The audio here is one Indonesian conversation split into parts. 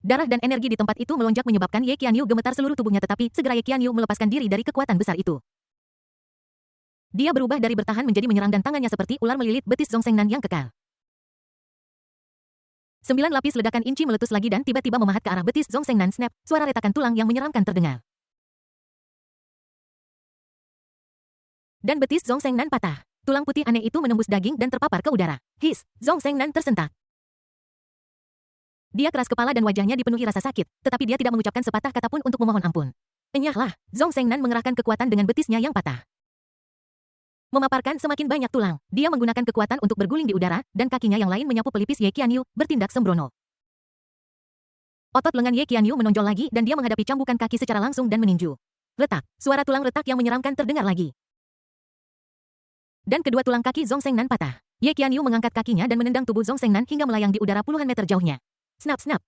Darah dan energi di tempat itu melonjak menyebabkan Ye Qianyu gemetar seluruh tubuhnya, tetapi segera Ye Qianyu melepaskan diri dari kekuatan besar itu. Dia berubah dari bertahan menjadi menyerang dan tangannya seperti ular melilit betis Zhongzhengnan yang kekal. 9 lapis ledakan inci meletus lagi dan tiba-tiba memahat ke arah betis Zhongzhengnan. Snap, suara retakan tulang yang menyeramkan terdengar. Dan betis Zhongzhengnan patah. Tulang putih aneh itu menembus daging dan terpapar ke udara. His, Zhongzhengnan tersentak. Dia keras kepala dan wajahnya dipenuhi rasa sakit, tetapi dia tidak mengucapkan sepatah kata pun untuk memohon ampun. Enyahlah, Zhongzhengnan mengerahkan kekuatan dengan betisnya yang patah. Memaparkan semakin banyak tulang, dia menggunakan kekuatan untuk berguling di udara, dan kakinya yang lain menyapu pelipis Ye Qianyu, bertindak sembrono. Otot lengan Ye Qianyu menonjol lagi dan dia menghadapi cambukan kaki secara langsung dan meninju. Retak, suara tulang retak yang menyeramkan terdengar lagi. Dan kedua tulang kaki Zhongzhengnan patah. Ye Qianyu mengangkat kakinya dan menendang tubuh Zhongzhengnan hingga melayang di udara puluhan meter jauhnya. Snap, snap.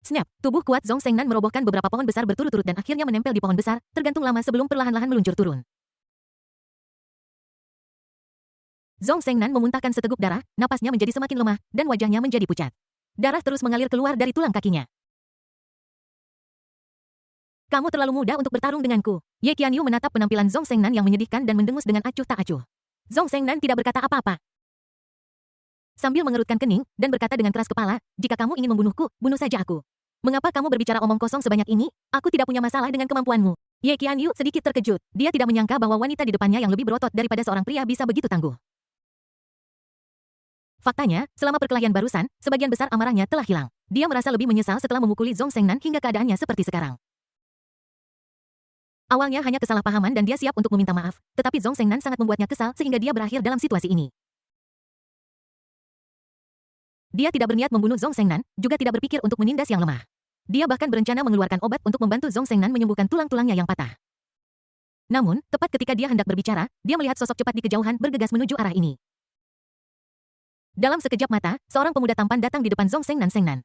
Snap, tubuh kuat Zhongzhengnan merobohkan beberapa pohon besar berturut-turut dan akhirnya menempel di pohon besar, tergantung lama sebelum perlahan-lahan meluncur turun. Zhongzhengnan memuntahkan seteguk darah, napasnya menjadi semakin lemah, dan wajahnya menjadi pucat. Darah terus mengalir keluar dari tulang kakinya. Kamu terlalu muda untuk bertarung denganku. Ye Qianyu menatap penampilan Zhongzhengnan yang menyedihkan dan mendengus dengan acuh tak acuh. Zhongzhengnan tidak berkata apa-apa. Sambil mengerutkan kening, dan berkata dengan keras kepala, jika kamu ingin membunuhku, bunuh saja aku. Mengapa kamu berbicara omong kosong sebanyak ini? Aku tidak punya masalah dengan kemampuanmu. Ye Qianyu sedikit terkejut. Dia tidak menyangka bahwa wanita di depannya yang lebih berotot daripada seorang pria bisa begitu tangguh. Faktanya, selama perkelahian barusan, sebagian besar amarahnya telah hilang. Dia merasa lebih menyesal setelah memukuli Zhongzhengnan hingga keadaannya seperti sekarang. Awalnya hanya kesalahpahaman dan dia siap untuk meminta maaf, tetapi Zhongzhengnan sangat membuatnya kesal sehingga dia berakhir dalam situasi ini. Dia tidak berniat membunuh Zhongzhengnan, juga tidak berpikir untuk menindas yang lemah. Dia bahkan berencana mengeluarkan obat untuk membantu Zhongzhengnan menyembuhkan tulang-tulangnya yang patah. Namun, tepat ketika dia hendak berbicara, dia melihat sosok cepat di kejauhan bergegas menuju arah ini. Dalam sekejap mata, seorang pemuda tampan datang di depan Zhongzhengnan.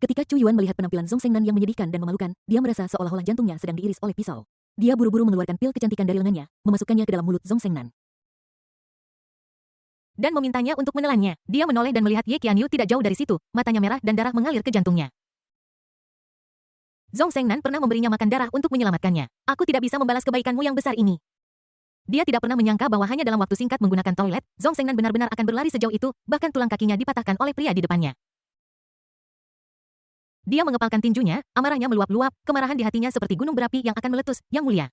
Ketika Chu Yuan melihat penampilan Zhongzhengnan yang menyedihkan dan memalukan, dia merasa seolah-olah jantungnya sedang diiris oleh pisau. Dia buru-buru mengeluarkan pil kecantikan dari lengannya, memasukkannya ke dalam mulut Zhongzhengnan. Dan memintanya untuk menelannya. Dia menoleh dan melihat Ye Qianyu tidak jauh dari situ, matanya merah dan darah mengalir ke jantungnya. Zhongzhengnan pernah memberinya makan darah untuk menyelamatkannya. Aku tidak bisa membalas kebaikanmu yang besar ini. Dia tidak pernah menyangka bahwa hanya dalam waktu singkat menggunakan toilet, Zhongzhengnan benar-benar akan berlari sejauh itu, bahkan tulang kakinya dipatahkan oleh pria di depannya. Dia mengepalkan tinjunya, amarahnya meluap-luap, kemarahan di hatinya seperti gunung berapi yang akan meletus, yang mulia.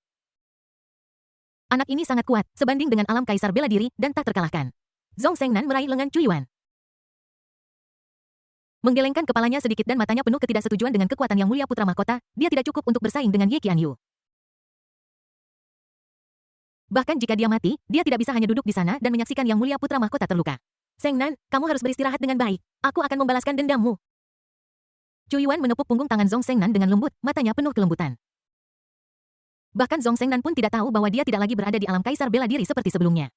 Anak ini sangat kuat, sebanding dengan alam kaisar bela diri, dan tak terkalahkan. Zhongzhengnan meraih lengan Chu Yuan. Menggelengkan kepalanya sedikit dan matanya penuh ketidaksetujuan dengan kekuatan yang mulia putra mahkota, dia tidak cukup untuk bersaing dengan Ye Qianyu. Bahkan jika dia mati, dia tidak bisa hanya duduk di sana dan menyaksikan yang mulia putra mahkota terluka. Zhongzhengnan, kamu harus beristirahat dengan baik. Aku akan membalaskan dendammu. Chu Yuan menepuk punggung tangan Zhongzhengnan dengan lembut, matanya penuh kelembutan. Bahkan Zhongzhengnan pun tidak tahu bahwa dia tidak lagi berada di alam kaisar bela diri seperti sebelumnya.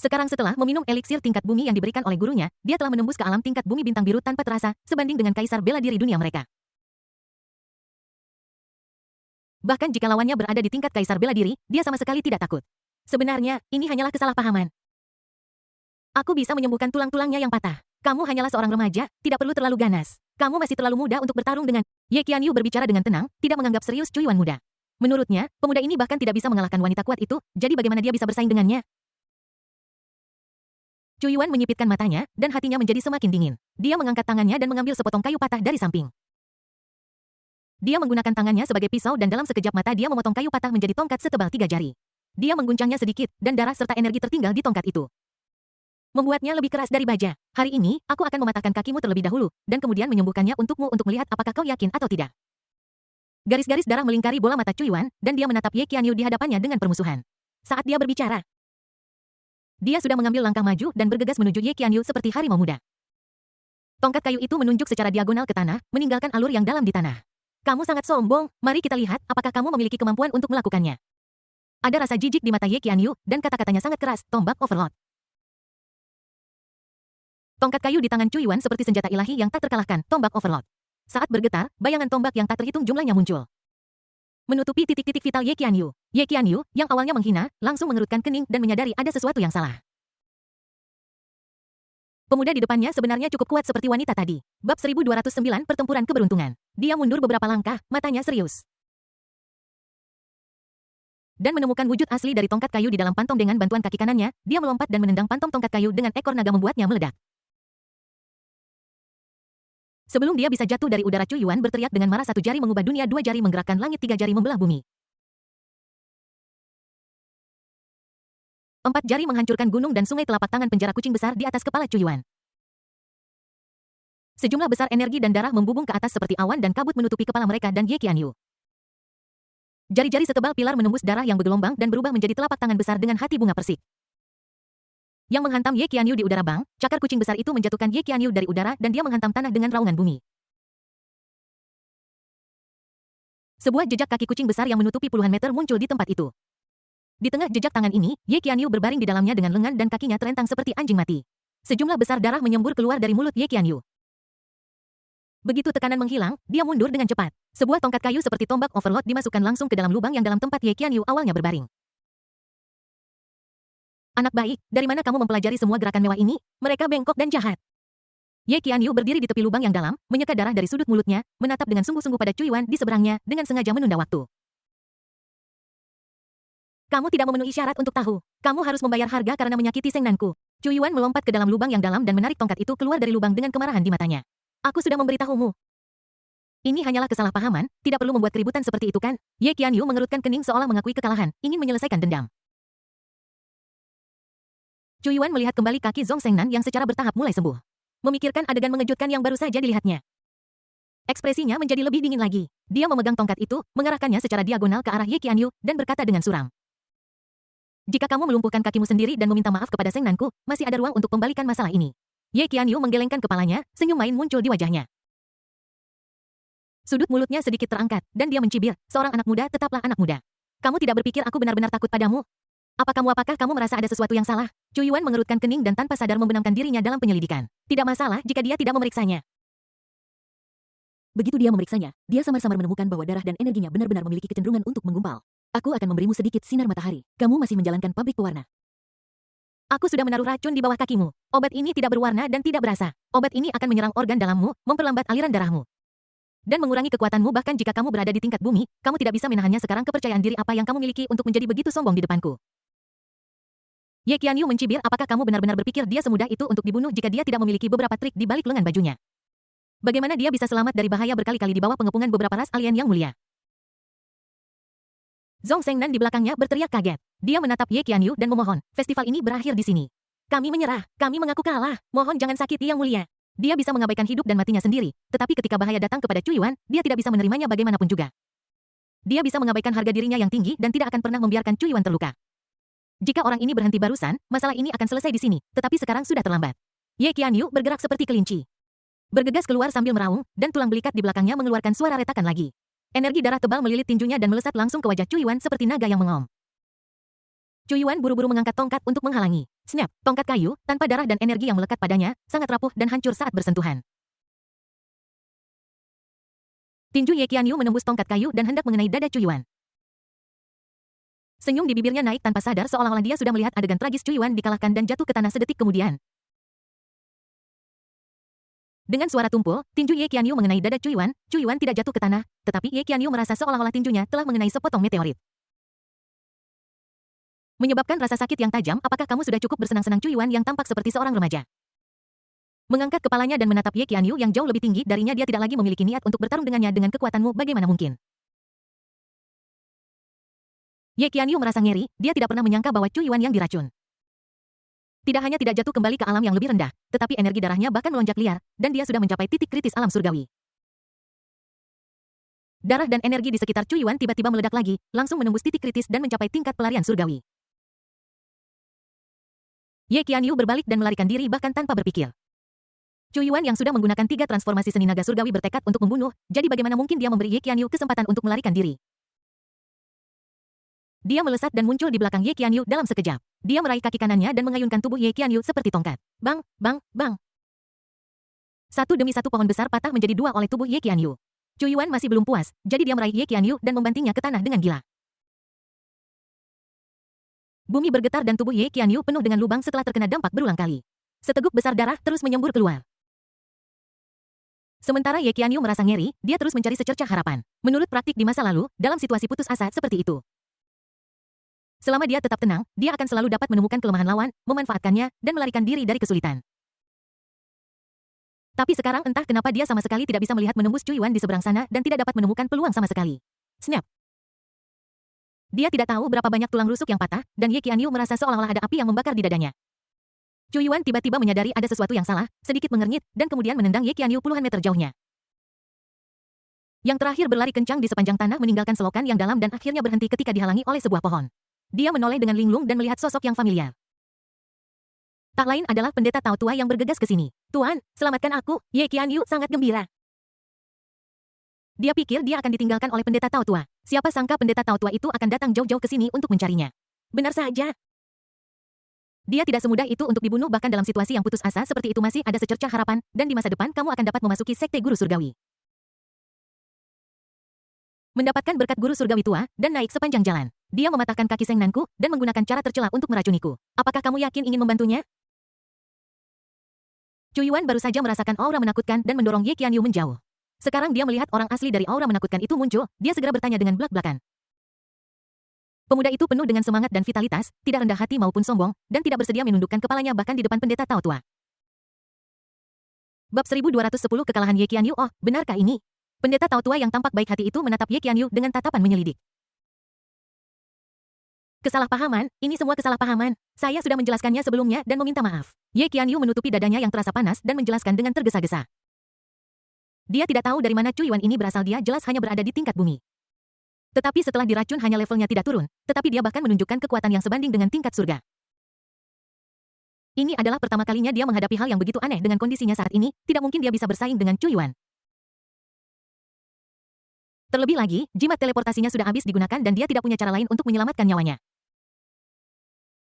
Sekarang setelah meminum eliksir tingkat bumi yang diberikan oleh gurunya, dia telah menembus ke alam tingkat bumi bintang biru tanpa terasa, sebanding dengan kaisar bela diri dunia mereka. Bahkan jika lawannya berada di tingkat kaisar bela diri, dia sama sekali tidak takut. Sebenarnya, ini hanyalah kesalahpahaman. Aku bisa menyembuhkan tulang-tulangnya yang patah. Kamu hanyalah seorang remaja, tidak perlu terlalu ganas. Kamu masih terlalu muda untuk bertarung dengan... Ye Qianyu berbicara dengan tenang, tidak menganggap serius Chu Yuan muda. Menurutnya, pemuda ini bahkan tidak bisa mengalahkan wanita kuat itu, jadi bagaimana dia bisa bersaing dengannya? Chu Yuan menyipitkan matanya, dan hatinya menjadi semakin dingin. Dia mengangkat tangannya dan mengambil sepotong kayu patah dari samping. Dia menggunakan tangannya sebagai pisau dan dalam sekejap mata dia memotong kayu patah menjadi tongkat setebal 3 jari. Dia mengguncangnya sedikit, dan darah serta energi tertinggal di tongkat itu. Membuatnya lebih keras dari baja. Hari ini, aku akan mematahkan kakimu terlebih dahulu, dan kemudian menyembuhkannya untukmu untuk melihat apakah kau yakin atau tidak. Garis-garis darah melingkari bola mata Chu Yuan, dan dia menatap Ye Qianyu di hadapannya dengan permusuhan. Saat dia berbicara, dia sudah mengambil langkah maju dan bergegas menuju Ye Qianyu seperti harimau muda. Tongkat kayu itu menunjuk secara diagonal ke tanah, meninggalkan alur yang dalam di tanah. Kamu sangat sombong, mari kita lihat apakah kamu memiliki kemampuan untuk melakukannya. Ada rasa jijik di mata Ye Qianyu, dan kata-katanya sangat keras, tombak overload. Tongkat kayu di tangan Chu Yuan seperti senjata ilahi yang tak terkalahkan, tombak overload. Saat bergetar, bayangan tombak yang tak terhitung jumlahnya muncul. Menutupi titik-titik vital Ye Qianyu. Ye Qianyu, yang awalnya menghina, langsung mengerutkan kening dan menyadari ada sesuatu yang salah. Pemuda di depannya sebenarnya cukup kuat seperti wanita tadi. Bab 1209 Pertempuran Keberuntungan. Dia mundur beberapa langkah, matanya serius. Dan menemukan wujud asli dari tongkat kayu di dalam pantom dengan bantuan kaki kanannya, dia melompat dan menendang pantom tongkat kayu dengan ekor naga membuatnya meledak. Sebelum dia bisa jatuh dari udara, Chu Yuan berteriak dengan marah, satu jari mengubah dunia, dua jari menggerakkan langit, tiga jari membelah bumi. Empat jari menghancurkan gunung dan sungai, telapak tangan penjara kucing besar di atas kepala Chu Yuan. Sejumlah besar energi dan darah membubung ke atas seperti awan dan kabut menutupi kepala mereka dan Ye Qianyu. Jari-jari setebal pilar menembus darah yang bergelombang dan berubah menjadi telapak tangan besar dengan hati bunga persik. Yang menghantam Ye Qianyu di udara. Bang, cakar kucing besar itu menjatuhkan Ye Qianyu dari udara dan dia menghantam tanah dengan raungan bumi. Sebuah jejak kaki kucing besar yang menutupi puluhan meter muncul di tempat itu. Di tengah jejak tangan ini, Ye Qianyu berbaring di dalamnya dengan lengan dan kakinya terentang seperti anjing mati. Sejumlah besar darah menyembur keluar dari mulut Ye Qianyu. Begitu tekanan menghilang, dia mundur dengan cepat. Sebuah tongkat kayu seperti tombak overload dimasukkan langsung ke dalam lubang yang dalam tempat Ye Qianyu awalnya berbaring. Anak baik, dari mana kamu mempelajari semua gerakan mewah ini? Mereka bengkok dan jahat. Ye Qianyu berdiri di tepi lubang yang dalam, menyeka darah dari sudut mulutnya, menatap dengan sungguh-sungguh pada Chu Yuan di seberangnya, dengan sengaja menunda waktu. Kamu tidak memenuhi syarat untuk tahu. Kamu harus membayar harga karena menyakiti Sengnanku. Chu Yuan melompat ke dalam lubang yang dalam dan menarik tongkat itu keluar dari lubang dengan kemarahan di matanya. Aku sudah memberitahumu. Ini hanyalah kesalahpahaman, tidak perlu membuat keributan seperti itu kan? Ye Qianyu mengerutkan kening seolah mengakui kekalahan, ingin menyelesaikan dendam. Chu Yuan melihat kembali kaki Zhong Sengnan yang secara bertahap mulai sembuh. Memikirkan adegan mengejutkan yang baru saja dilihatnya. Ekspresinya menjadi lebih dingin lagi. Dia memegang tongkat itu, mengarahkannya secara diagonal ke arah Ye Qianyu, dan berkata dengan suram. Jika kamu melumpuhkan kakimu sendiri dan meminta maaf kepada Sengnanku, masih ada ruang untuk membalikan masalah ini. Ye Qianyu menggelengkan kepalanya, senyum main muncul di wajahnya. Sudut mulutnya sedikit terangkat, dan dia mencibir, seorang anak muda tetaplah anak muda. Kamu tidak berpikir aku benar-benar takut padamu? Apakah kamu merasa ada sesuatu yang salah? Chu Yuan mengerutkan kening dan tanpa sadar membenamkan dirinya dalam penyelidikan. Tidak masalah jika dia tidak memeriksanya. Begitu dia memeriksanya, dia samar-samar menemukan bahwa darah dan energinya benar-benar memiliki kecenderungan untuk menggumpal. Aku akan memberimu sedikit sinar matahari. Kamu masih menjalankan pabrik pewarna. Aku sudah menaruh racun di bawah kakimu. Obat ini tidak berwarna dan tidak berasa. Obat ini akan menyerang organ dalammu, memperlambat aliran darahmu. Dan mengurangi kekuatanmu. Bahkan jika kamu berada di tingkat bumi, kamu tidak bisa menahannya. Sekarang kepercayaan diri apa yang kamu miliki untuk menjadi begitu sombong di depanku? Ye Qianyu mencibir, apakah kamu benar-benar berpikir dia semudah itu untuk dibunuh jika dia tidak memiliki beberapa trik di balik lengan bajunya? Bagaimana dia bisa selamat dari bahaya berkali-kali di bawah pengepungan beberapa ras alien yang mulia? Zhong Sengnan di belakangnya berteriak kaget. Dia menatap Ye Qianyu dan memohon, festival ini berakhir di sini. Kami menyerah, kami mengaku kalah. Mohon jangan sakiti yang mulia. Dia bisa mengabaikan hidup dan matinya sendiri, tetapi ketika bahaya datang kepada Chu Yuan, dia tidak bisa menerimanya bagaimanapun juga. Dia bisa mengabaikan harga dirinya yang tinggi dan tidak akan pernah membiarkan Chu Yuan terluka. Jika orang ini berhenti barusan, masalah ini akan selesai di sini, tetapi sekarang sudah terlambat. Ye Qianyu bergerak seperti kelinci. Bergegas keluar sambil meraung, dan tulang belikat di belakangnya mengeluarkan suara retakan lagi. Energi darah tebal melilit tinjunya dan melesat langsung ke wajah Chu Yuan seperti naga yang mengom. Chu Yuan buru-buru mengangkat tongkat untuk menghalangi. Snap, tongkat kayu, tanpa darah dan energi yang melekat padanya, sangat rapuh dan hancur saat bersentuhan. Tinju Ye Qianyu menembus tongkat kayu dan hendak mengenai dada Chu Yuan. Senyum di bibirnya naik tanpa sadar seolah-olah dia sudah melihat adegan tragis Chu Yuan dikalahkan dan jatuh ke tanah sedetik kemudian. Dengan suara tumpul, tinju Ye Qianyu mengenai dada Chu Yuan tidak jatuh ke tanah, tetapi Ye Qianyu merasa seolah-olah tinjunya telah mengenai sepotong meteorit. Menyebabkan rasa sakit yang tajam, apakah kamu sudah cukup bersenang-senang? Chu Yuan yang tampak seperti seorang remaja mengangkat kepalanya dan menatap Ye Qianyu yang jauh lebih tinggi darinya. Dia tidak lagi memiliki niat untuk bertarung dengannya dengan kekuatanmu, bagaimana mungkin? Ye Qianyu merasa ngeri, dia tidak pernah menyangka bahwa Chu Yuan yang diracun tidak hanya tidak jatuh kembali ke alam yang lebih rendah, tetapi energi darahnya bahkan melonjak liar, dan dia sudah mencapai titik kritis alam surgawi. Darah dan energi di sekitar Chu Yuan tiba-tiba meledak lagi, langsung menembus titik kritis dan mencapai tingkat pelarian surgawi. Ye Qianyu berbalik dan melarikan diri bahkan tanpa berpikir. Chu Yuan yang sudah menggunakan 3 transformasi seni naga surgawi bertekad untuk membunuh, jadi bagaimana mungkin dia memberi Ye Qianyu kesempatan untuk melarikan diri? Dia melesat dan muncul di belakang Ye Qianyu dalam sekejap. Dia meraih kaki kanannya dan mengayunkan tubuh Ye Qianyu seperti tongkat. Bang, bang, bang. Satu demi satu pohon besar patah menjadi 2 oleh tubuh Ye Qianyu. Chu Yuan masih belum puas, jadi dia meraih Ye Qianyu dan membantingnya ke tanah dengan gila. Bumi bergetar dan tubuh Ye Qianyu penuh dengan lubang setelah terkena dampak berulang kali. Seteguk besar darah terus menyembur keluar. Sementara Ye Qianyu merasa ngeri, dia terus mencari secercah harapan. Menurut praktik di masa lalu, dalam situasi putus asa seperti itu, selama dia tetap tenang, dia akan selalu dapat menemukan kelemahan lawan, memanfaatkannya, dan melarikan diri dari kesulitan. Tapi sekarang entah kenapa dia sama sekali tidak bisa melihat menembus Cui Yuan di seberang sana dan tidak dapat menemukan peluang sama sekali. Snap! Dia tidak tahu berapa banyak tulang rusuk yang patah, dan Ye Qianyu merasa seolah-olah ada api yang membakar di dadanya. Cui Yuan tiba-tiba menyadari ada sesuatu yang salah, sedikit mengernyit, dan kemudian menendang Ye Qianyu puluhan meter jauhnya. Yang terakhir berlari kencang di sepanjang tanah meninggalkan selokan yang dalam dan akhirnya berhenti ketika dihalangi oleh sebuah pohon. Dia menoleh dengan linglung dan melihat sosok yang familiar. Tak lain adalah pendeta Tao tua yang bergegas ke sini. Tuan, selamatkan aku, Ye Qianyu sangat gembira. Dia pikir dia akan ditinggalkan oleh pendeta Tao tua. Siapa sangka pendeta Tao tua itu akan datang jauh-jauh ke sini untuk mencarinya. Benar saja. Dia tidak semudah itu untuk dibunuh bahkan dalam situasi yang putus asa seperti itu masih ada secercah harapan, dan di masa depan kamu akan dapat memasuki sekte guru surgawi. Mendapatkan berkat guru surgawi tua, dan naik sepanjang jalan. Dia mematahkan kaki Seng Nanku, dan menggunakan cara tercela untuk meracuniku. Apakah kamu yakin ingin membantunya? Cui Yuan baru saja merasakan aura menakutkan dan mendorong Ye Qianyu menjauh. Sekarang dia melihat orang asli dari aura menakutkan itu muncul, dia segera bertanya dengan belak-belakan. Pemuda itu penuh dengan semangat dan vitalitas, tidak rendah hati maupun sombong, dan tidak bersedia menundukkan kepalanya bahkan di depan pendeta Tao tua. Bab 1210 Kekalahan Ye Qianyu. Oh, benarkah ini? Pendeta Tao tua yang tampak baik hati itu menatap Ye Qianyu dengan tatapan menyelidik. Kesalahpahaman, ini semua kesalahpahaman. Saya sudah menjelaskannya sebelumnya dan meminta maaf. Ye Qianyu menutupi dadanya yang terasa panas dan menjelaskan dengan tergesa-gesa. Dia tidak tahu dari mana Cui Yuan ini berasal, dia jelas hanya berada di tingkat bumi. Tetapi setelah diracun hanya levelnya tidak turun, tetapi dia bahkan menunjukkan kekuatan yang sebanding dengan tingkat surga. Ini adalah pertama kalinya dia menghadapi hal yang begitu aneh dengan kondisinya saat ini, tidak mungkin dia bisa bersaing dengan Cui Yuan. Terlebih lagi, jimat teleportasinya sudah habis digunakan dan dia tidak punya cara lain untuk menyelamatkan nyawanya.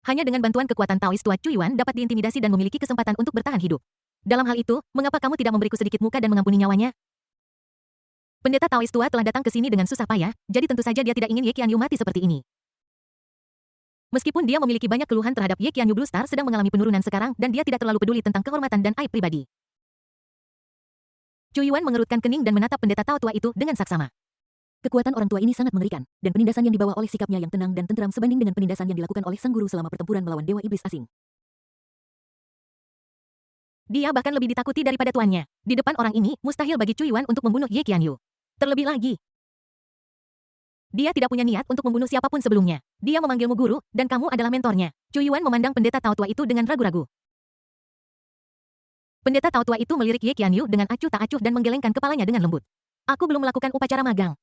Hanya dengan bantuan kekuatan Taois tua Cui Yuan dapat diintimidasi dan memiliki kesempatan untuk bertahan hidup. Dalam hal itu, mengapa kamu tidak memberiku sedikit muka dan mengampuni nyawanya? Pendeta Taois tua telah datang ke sini dengan susah payah, jadi tentu saja dia tidak ingin Ye Qianyu mati seperti ini. Meskipun dia memiliki banyak keluhan terhadap Ye Qianyu, Blue Star sedang mengalami penurunan sekarang dan dia tidak terlalu peduli tentang kehormatan dan aib pribadi. Cui Yuan mengerutkan kening dan menatap pendeta Tao tua itu dengan saksama. Kekuatan orang tua ini sangat mengerikan, dan penindasan yang dibawa oleh sikapnya yang tenang dan tentram sebanding dengan penindasan yang dilakukan oleh sang guru selama pertempuran melawan dewa iblis asing. Dia bahkan lebih ditakuti daripada tuannya. Di depan orang ini, mustahil bagi Cui Yuan untuk membunuh Ye Qianyu. Terlebih lagi, dia tidak punya niat untuk membunuh siapapun sebelumnya. Dia memanggilmu guru, dan kamu adalah mentornya. Cui Yuan memandang pendeta Tao tua itu dengan ragu-ragu. Pendeta Tao tua itu melirik Ye Qianyu dengan acuh tak acuh dan menggelengkan kepalanya dengan lembut. Aku belum melakukan upacara magang.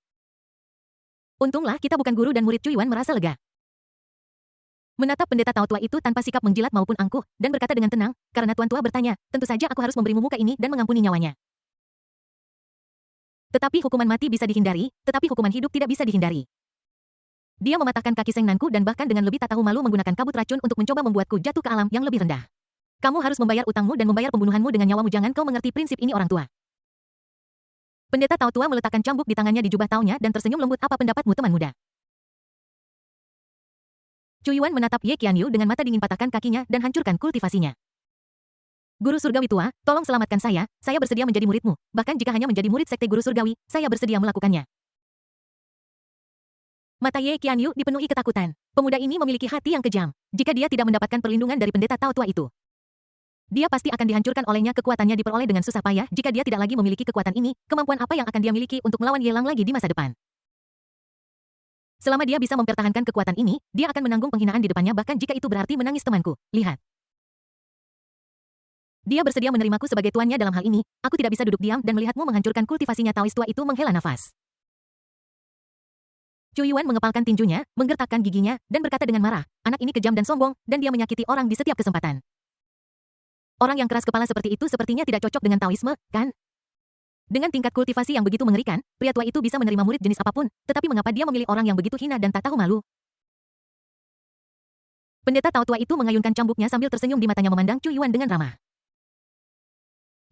Untunglah kita bukan guru dan murid. Cui Yuan merasa lega. Menatap pendeta Tao tua itu tanpa sikap menjilat maupun angkuh, dan berkata dengan tenang, karena tuan tua bertanya, tentu saja aku harus memberimu muka ini dan mengampuni nyawanya. Tetapi hukuman mati bisa dihindari, tetapi hukuman hidup tidak bisa dihindari. Dia mematahkan kaki Seng Nanku dan bahkan dengan lebih tak tahu malu menggunakan kabut racun untuk mencoba membuatku jatuh ke alam yang lebih rendah. Kamu harus membayar utangmu dan membayar pembunuhanmu dengan nyawamu. Jangan kau mengerti prinsip ini orang tua. Pendeta Tao tua meletakkan cambuk di tangannya di jubah taunya dan tersenyum lembut. Apa pendapatmu teman muda? Cui Yuan menatap Ye Qianyu dengan mata dingin, patahkan kakinya dan hancurkan kultivasinya. Guru surgawi tua, tolong selamatkan saya bersedia menjadi muridmu. Bahkan jika hanya menjadi murid sekte guru surgawi, saya bersedia melakukannya. Mata Ye Qianyu dipenuhi ketakutan. Pemuda ini memiliki hati yang kejam. Jika dia tidak mendapatkan perlindungan dari pendeta Tao tua itu, dia pasti akan dihancurkan olehnya. Kekuatannya diperoleh dengan susah payah. Jika dia tidak lagi memiliki kekuatan ini, kemampuan apa yang akan dia miliki untuk melawan Ye Lang lagi di masa depan? Selama dia bisa mempertahankan kekuatan ini, dia akan menanggung penghinaan di depannya bahkan jika itu berarti menangis. Temanku, lihat. Dia bersedia menerimaku sebagai tuannya dalam hal ini. Aku tidak bisa duduk diam dan melihatmu menghancurkan kultivasinya. Taois tua itu menghela nafas. Cui Yuan mengepalkan tinjunya, menggertakkan giginya, dan berkata dengan marah, anak ini kejam dan sombong, dan dia menyakiti orang di setiap kesempatan. Orang yang keras kepala seperti itu sepertinya tidak cocok dengan Taoisme, kan? Dengan tingkat kultivasi yang begitu mengerikan, pria tua itu bisa menerima murid jenis apapun, tetapi mengapa dia memilih orang yang begitu hina dan tak tahu malu? Pendeta Tao tua itu mengayunkan cambuknya sambil tersenyum, di matanya memandang Cui Yuan dengan ramah.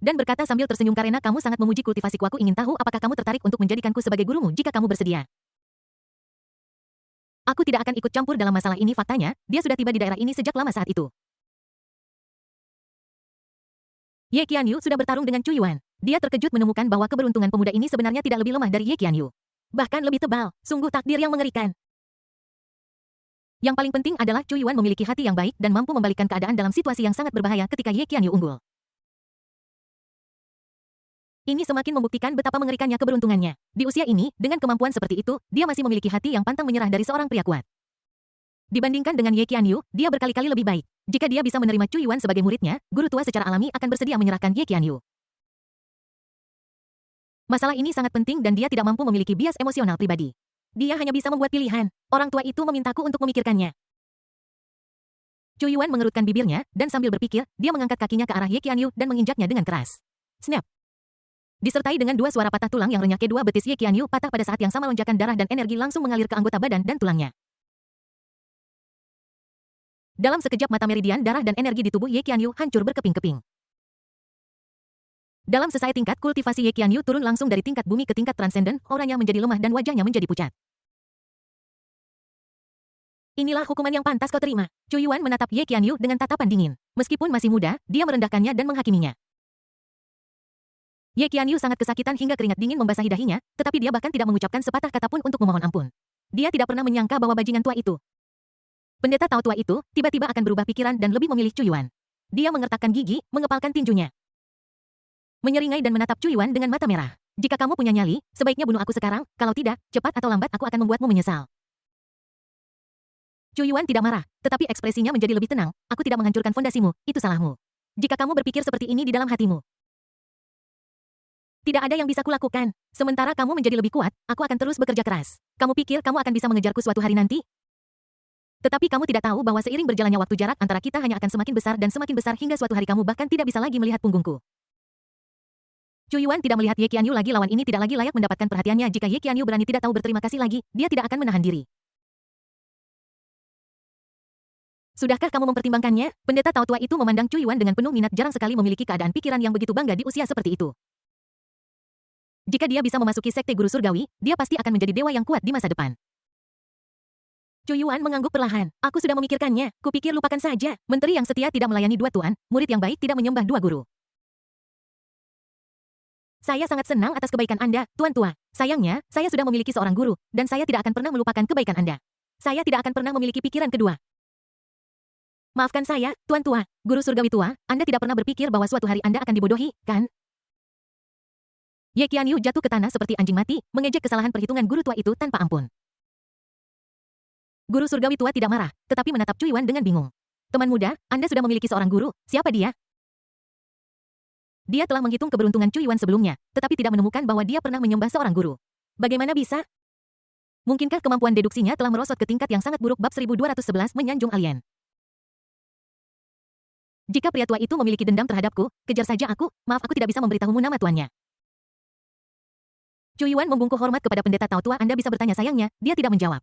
Dan berkata sambil tersenyum, karena kamu sangat memuji kultivasiku, aku ingin tahu apakah kamu tertarik untuk menjadikanku sebagai gurumu jika kamu bersedia. Aku tidak akan ikut campur dalam masalah ini. Faktanya, dia sudah tiba di daerah ini sejak lama saat itu. Ye Qianyu sudah bertarung dengan Chu Yuan. Dia terkejut menemukan bahwa keberuntungan pemuda ini sebenarnya tidak lebih lemah dari Ye Qianyu. Bahkan lebih tebal, sungguh takdir yang mengerikan. Yang paling penting adalah Chu Yuan memiliki hati yang baik dan mampu membalikkan keadaan dalam situasi yang sangat berbahaya ketika Ye Qianyu unggul. Ini semakin membuktikan betapa mengerikannya keberuntungannya. Di usia ini, dengan kemampuan seperti itu, dia masih memiliki hati yang pantang menyerah dari seorang pria kuat. Dibandingkan dengan Ye Qianyu, dia berkali-kali lebih baik. Jika dia bisa menerima Chu Yuan sebagai muridnya, guru tua secara alami akan bersedia menyerahkan Ye Qianyu. Masalah ini sangat penting dan dia tidak mampu memiliki bias emosional pribadi. Dia hanya bisa membuat pilihan. Orang tua itu memintaku untuk memikirkannya. Chu Yuan mengerutkan bibirnya, dan sambil berpikir, dia mengangkat kakinya ke arah Ye Qianyu dan menginjaknya dengan keras. Snap! Disertai dengan dua suara patah tulang yang renyah, kedua betis Ye Qianyu patah pada saat yang sama. Lonjakan darah dan energi langsung mengalir ke anggota badan dan tulangnya. Dalam sekejap mata meridian darah dan energi di tubuh Ye Qianyu hancur berkeping-keping. Dalam sesai tingkat kultivasi Ye Qianyu turun langsung dari tingkat bumi ke tingkat transenden, auranya menjadi lemah dan wajahnya menjadi pucat. Inilah hukuman yang pantas kau terima. Chu Yuan menatap Ye Qianyu dengan tatapan dingin. Meskipun masih muda, dia merendahkannya dan menghakiminya. Ye Qianyu sangat kesakitan hingga keringat dingin membasahi dahinya, tetapi dia bahkan tidak mengucapkan sepatah kata pun untuk memohon ampun. Dia tidak pernah menyangka bahwa bajingan tua itu, pendeta tahu tua itu, tiba-tiba akan berubah pikiran dan lebih memilih Chu Yuan. Dia mengertakkan gigi, mengepalkan tinjunya, menyeringai dan menatap Chu Yuan dengan mata merah. Jika kamu punya nyali, sebaiknya bunuh aku sekarang, kalau tidak, cepat atau lambat aku akan membuatmu menyesal. Chu Yuan tidak marah, tetapi ekspresinya menjadi lebih tenang. Aku tidak menghancurkan fondasimu, itu salahmu. Jika kamu berpikir seperti ini di dalam hatimu, tidak ada yang bisa kulakukan. Sementara kamu menjadi lebih kuat, aku akan terus bekerja keras. Kamu pikir kamu akan bisa mengejarku suatu hari nanti? Tetapi kamu tidak tahu bahwa seiring berjalannya waktu jarak antara kita hanya akan semakin besar dan semakin besar hingga suatu hari kamu bahkan tidak bisa lagi melihat punggungku. Chu Yuan tidak melihat Ye Qianyu lagi. Lawan ini tidak lagi layak mendapatkan perhatiannya. Jika Ye Qianyu berani tidak tahu berterima kasih lagi, dia tidak akan menahan diri. Sudahkah kamu mempertimbangkannya? Pendeta tahu tua itu memandang Chu Yuan dengan penuh minat. Jarang sekali memiliki keadaan pikiran yang begitu bangga di usia seperti itu. Jika dia bisa memasuki sekte guru surgawi, dia pasti akan menjadi dewa yang kuat di masa depan. Chu Yuan mengangguk perlahan. Aku sudah memikirkannya. Kupikir lupakan saja. Menteri yang setia tidak melayani dua tuan, murid yang baik tidak menyembah dua guru. Saya sangat senang atas kebaikan Anda, Tuan Tua. Sayangnya, saya sudah memiliki seorang guru, dan saya tidak akan pernah melupakan kebaikan Anda. Saya tidak akan pernah memiliki pikiran kedua. Maafkan saya, Tuan Tua. Guru surgawi tua, Anda tidak pernah berpikir bahwa suatu hari Anda akan dibodohi, kan? Ye Qianyu jatuh ke tanah seperti anjing mati, mengejek kesalahan perhitungan guru tua itu tanpa ampun. Guru surgawi tua tidak marah, tetapi menatap Chu Yuan dengan bingung. Teman muda, Anda sudah memiliki seorang guru, siapa dia? Dia telah menghitung keberuntungan Chu Yuan sebelumnya, tetapi tidak menemukan bahwa dia pernah menyembah seorang guru. Bagaimana bisa? Mungkinkah kemampuan deduksinya telah merosot ke tingkat yang sangat buruk? Bab 1211 menyanjung alien. Jika pria tua itu memiliki dendam terhadapku, kejar saja aku. Maaf, aku tidak bisa memberitahumu nama tuannya. Chu Yuan membungkuk hormat kepada pendeta tahu tua. Anda bisa bertanya. Sayangnya, dia tidak menjawab.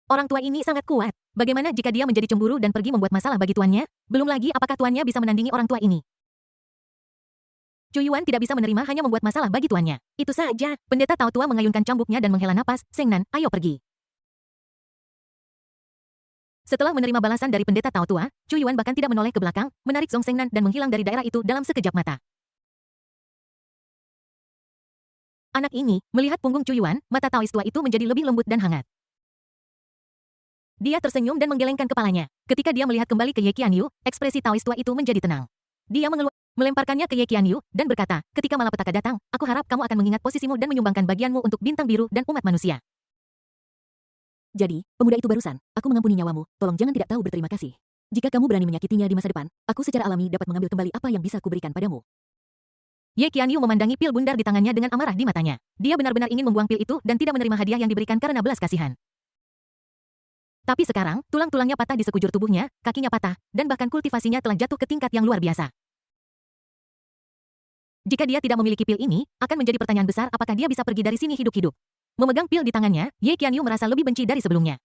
Orang tua ini sangat kuat. Bagaimana jika dia menjadi cemburu dan pergi membuat masalah bagi tuannya? Belum lagi apakah tuannya bisa menandingi orang tua ini? Chu Yuan tidak bisa menerima hanya membuat masalah bagi tuannya. Itu saja. Pendeta tahu tua mengayunkan cambuknya dan menghela napas. Seng Nan, ayo pergi. Setelah menerima balasan dari pendeta tahu tua, Chu Yuan bahkan tidak menoleh ke belakang, menarik Song Seng Nan dan menghilang dari daerah itu dalam sekejap mata. Anak ini, melihat punggung Chu Yuan, mata Taois tua itu menjadi lebih lembut dan hangat. Dia tersenyum dan menggelengkan kepalanya. Ketika dia melihat kembali ke Ye Qianyu, ekspresi Taois tua itu menjadi tenang. Dia melemparkannya ke Ye Qianyu, dan berkata, ketika malapetaka datang, aku harap kamu akan mengingat posisimu dan menyumbangkan bagianmu untuk bintang biru dan umat manusia. Jadi, pemuda itu barusan, aku mengampuni nyawamu, tolong jangan tidak tahu berterima kasih. Jika kamu berani menyakitinya di masa depan, aku secara alami dapat mengambil kembali apa yang bisa kuberikan padamu. Ye Qianyu memandangi pil bundar di tangannya dengan amarah di matanya. Dia benar-benar ingin membuang pil itu dan tidak menerima hadiah yang diberikan karena belas kasihan. Tapi sekarang, tulang-tulangnya patah di sekujur tubuhnya, kakinya patah, dan bahkan kultivasinya telah jatuh ke tingkat yang luar biasa. Jika dia tidak memiliki pil ini, akan menjadi pertanyaan besar apakah dia bisa pergi dari sini hidup-hidup. Memegang pil di tangannya, Ye Qianyu merasa lebih benci dari sebelumnya.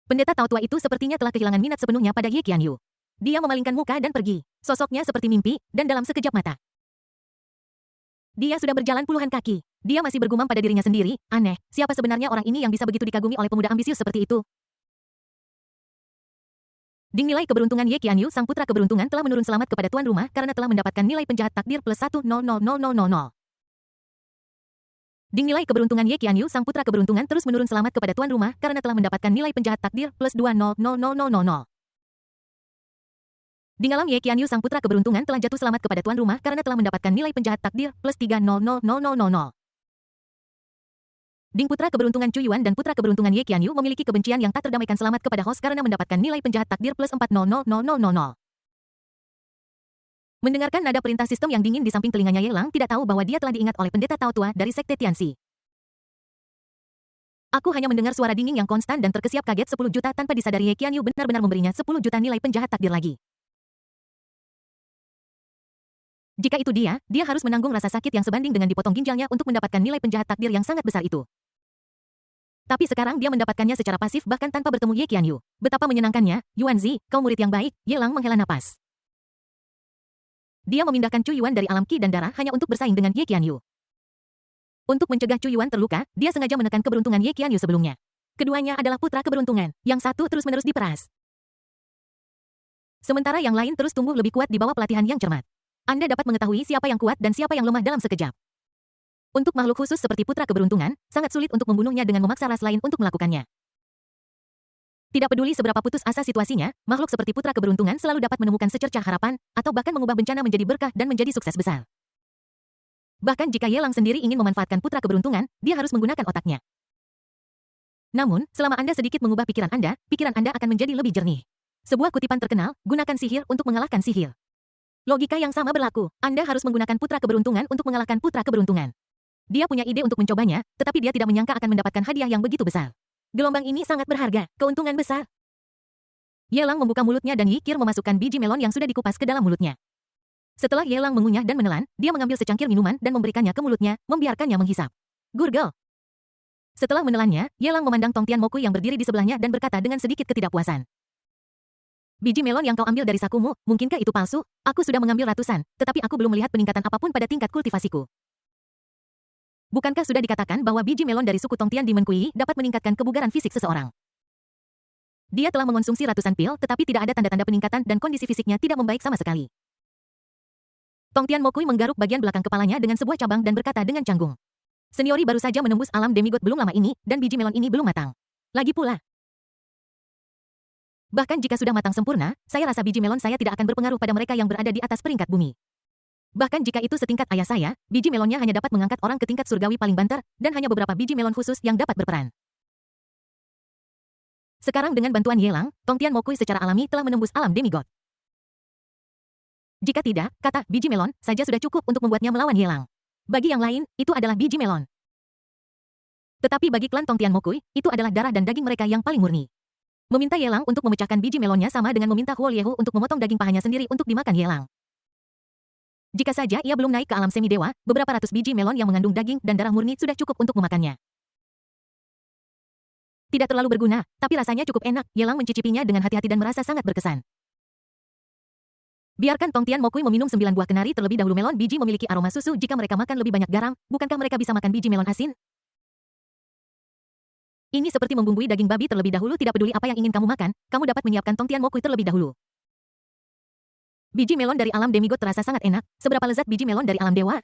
Pendeta tahu tua itu sepertinya telah kehilangan minat sepenuhnya pada Ye Qianyu. Dia memalingkan muka dan pergi. Sosoknya seperti mimpi, dan dalam sekejap mata, dia sudah berjalan puluhan kaki. Dia masih bergumam pada dirinya sendiri, aneh, siapa sebenarnya orang ini yang bisa begitu dikagumi oleh pemuda ambisius seperti itu? Ding nilai keberuntungan Ye Qianyu, sang putra keberuntungan telah menurun selamat kepada tuan rumah karena telah mendapatkan nilai penjahat takdir plus 1000000. Ding nilai keberuntungan Ye Qianyu, sang putra keberuntungan terus menurun selamat kepada tuan rumah karena telah mendapatkan nilai penjahat takdir plus 2000000. Ding alam Ye Qianyu, sang putra keberuntungan telah jatuh selamat kepada tuan rumah karena telah mendapatkan nilai penjahat takdir plus 3000000. Ding putra keberuntungan Chu Yuan dan putra keberuntungan Ye Qianyu memiliki kebencian yang tak terdamaikan selamat kepada host karena mendapatkan nilai penjahat takdir plus 4000000. Mendengarkan nada perintah sistem yang dingin di samping telinganya, Ye Lang tidak tahu bahwa dia telah diingat oleh pendeta Tao tua dari sekte Tianxi. Aku hanya mendengar suara dingin yang konstan dan terkesiap kaget 10 juta tanpa disadari Ye Qianyu benar-benar memberinya 10 juta nilai penjahat takdir lagi. Jika itu dia harus menanggung rasa sakit yang sebanding dengan dipotong ginjalnya untuk mendapatkan nilai penjahat takdir yang sangat besar itu. Tapi sekarang dia mendapatkannya secara pasif bahkan tanpa bertemu Ye Qianyu. Betapa menyenangkannya, Yuanzi, kau murid yang baik. Ye Lang menghela napas. Dia memindahkan Chu Yuan dari alam ki dan darah hanya untuk bersaing dengan Ye Qianyu. Untuk mencegah Chu Yuan terluka, dia sengaja menekan keberuntungan Ye Qianyu sebelumnya. Keduanya adalah putra keberuntungan, yang satu terus-menerus diperas. Sementara yang lain terus tumbuh lebih kuat di bawah pelatihan yang cermat. Anda dapat mengetahui siapa yang kuat dan siapa yang lemah dalam sekejap. Untuk makhluk khusus seperti putra keberuntungan, sangat sulit untuk membunuhnya dengan memaksa ras lain untuk melakukannya. Tidak peduli seberapa putus asa situasinya, makhluk seperti putra keberuntungan selalu dapat menemukan secercah harapan, atau bahkan mengubah bencana menjadi berkah dan menjadi sukses besar. Bahkan jika Ye Lang sendiri ingin memanfaatkan putra keberuntungan, dia harus menggunakan otaknya. Namun, selama Anda sedikit mengubah pikiran Anda akan menjadi lebih jernih. Sebuah kutipan terkenal, gunakan sihir untuk mengalahkan sihir. Logika yang sama berlaku, Anda harus menggunakan putra keberuntungan untuk mengalahkan putra keberuntungan. Dia punya ide untuk mencobanya, tetapi dia tidak menyangka akan mendapatkan hadiah yang begitu besar. Gelombang ini sangat berharga, keuntungan besar. Ye Lang membuka mulutnya dan Yi Qir memasukkan biji melon yang sudah dikupas ke dalam mulutnya. Setelah Ye Lang mengunyah dan menelan, dia mengambil secangkir minuman dan memberikannya ke mulutnya, membiarkannya menghisap. Gurgel. Setelah menelannya, Ye Lang memandang Tong Tian Mokui yang berdiri di sebelahnya dan berkata dengan sedikit ketidakpuasan. Biji melon yang kau ambil dari sakumu, mungkinkah itu palsu? Aku sudah mengambil ratusan, tetapi aku belum melihat peningkatan apapun pada tingkat kultivasiku. Bukankah sudah dikatakan bahwa biji melon dari suku Tongtian di Menkui dapat meningkatkan kebugaran fisik seseorang? Dia telah mengonsumsi ratusan pil, tetapi tidak ada tanda-tanda peningkatan dan kondisi fisiknya tidak membaik sama sekali. Tongtian Mokui menggaruk bagian belakang kepalanya dengan sebuah cabang dan berkata dengan canggung. Seniori baru saja menembus alam demigod belum lama ini, dan biji melon ini belum matang. Lagi pula. Bahkan jika sudah matang sempurna, saya rasa biji melon saya tidak akan berpengaruh pada mereka yang berada di atas peringkat bumi. Bahkan jika itu setingkat ayah saya, biji melonnya hanya dapat mengangkat orang ke tingkat surgawi paling banter, dan hanya beberapa biji melon khusus yang dapat berperan. Sekarang dengan bantuan Ye Lang, Tongtian Mokui secara alami telah menembus alam demigod. Jika tidak, kata biji melon saja sudah cukup untuk membuatnya melawan Ye Lang. Bagi yang lain, itu adalah biji melon. Tetapi bagi klan Tongtian Mokui, itu adalah darah dan daging mereka yang paling murni. Meminta Ye Lang untuk memecahkan biji melonnya sama dengan meminta Huo Liehu untuk memotong daging pahanya sendiri untuk dimakan Ye Lang. Jika saja ia belum naik ke alam semi-dewa, beberapa ratus biji melon yang mengandung daging dan darah murni sudah cukup untuk memakannya. Tidak terlalu berguna, tapi rasanya cukup enak. Ye Lang mencicipinya dengan hati-hati dan merasa sangat berkesan. Biarkan Tongtian Mokui meminum 9 buah kenari terlebih dahulu. Melon biji memiliki aroma susu jika mereka makan lebih banyak garam, bukankah mereka bisa makan biji melon asin? Ini seperti membumbui daging babi terlebih dahulu. Tidak peduli apa yang ingin kamu makan, kamu dapat menyiapkan Tongtian Mokui terlebih dahulu. Biji melon dari alam demigod terasa sangat enak. Seberapa lezat biji melon dari alam dewa?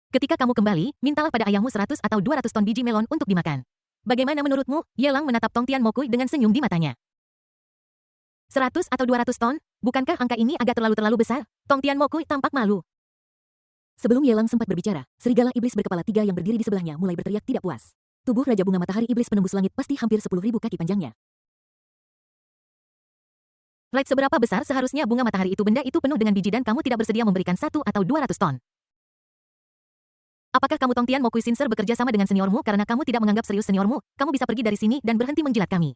Ketika kamu kembali, mintalah pada ayahmu 100 atau 200 ton biji melon untuk dimakan. Bagaimana menurutmu? Ye Lang menatap Tongtian Mokui dengan senyum di matanya. 100 atau 200 ton? Bukankah angka ini agak terlalu besar? Tongtian Mokui tampak malu. Sebelum Ye Lang sempat berbicara, serigala iblis berkepala 3 yang berdiri di sebelahnya mulai berteriak tidak puas. Tubuh Raja Bunga Matahari Iblis penembus langit pasti hampir 10.000 kaki panjangnya. Right, seberapa besar seharusnya bunga matahari itu? Benda itu penuh dengan biji dan kamu tidak bersedia memberikan 1 atau 200 ton. Apakah kamu Tongtian Mokui Sinser bekerja sama dengan seniormu karena kamu tidak menganggap serius seniormu? Kamu bisa pergi dari sini dan berhenti menjilat kami.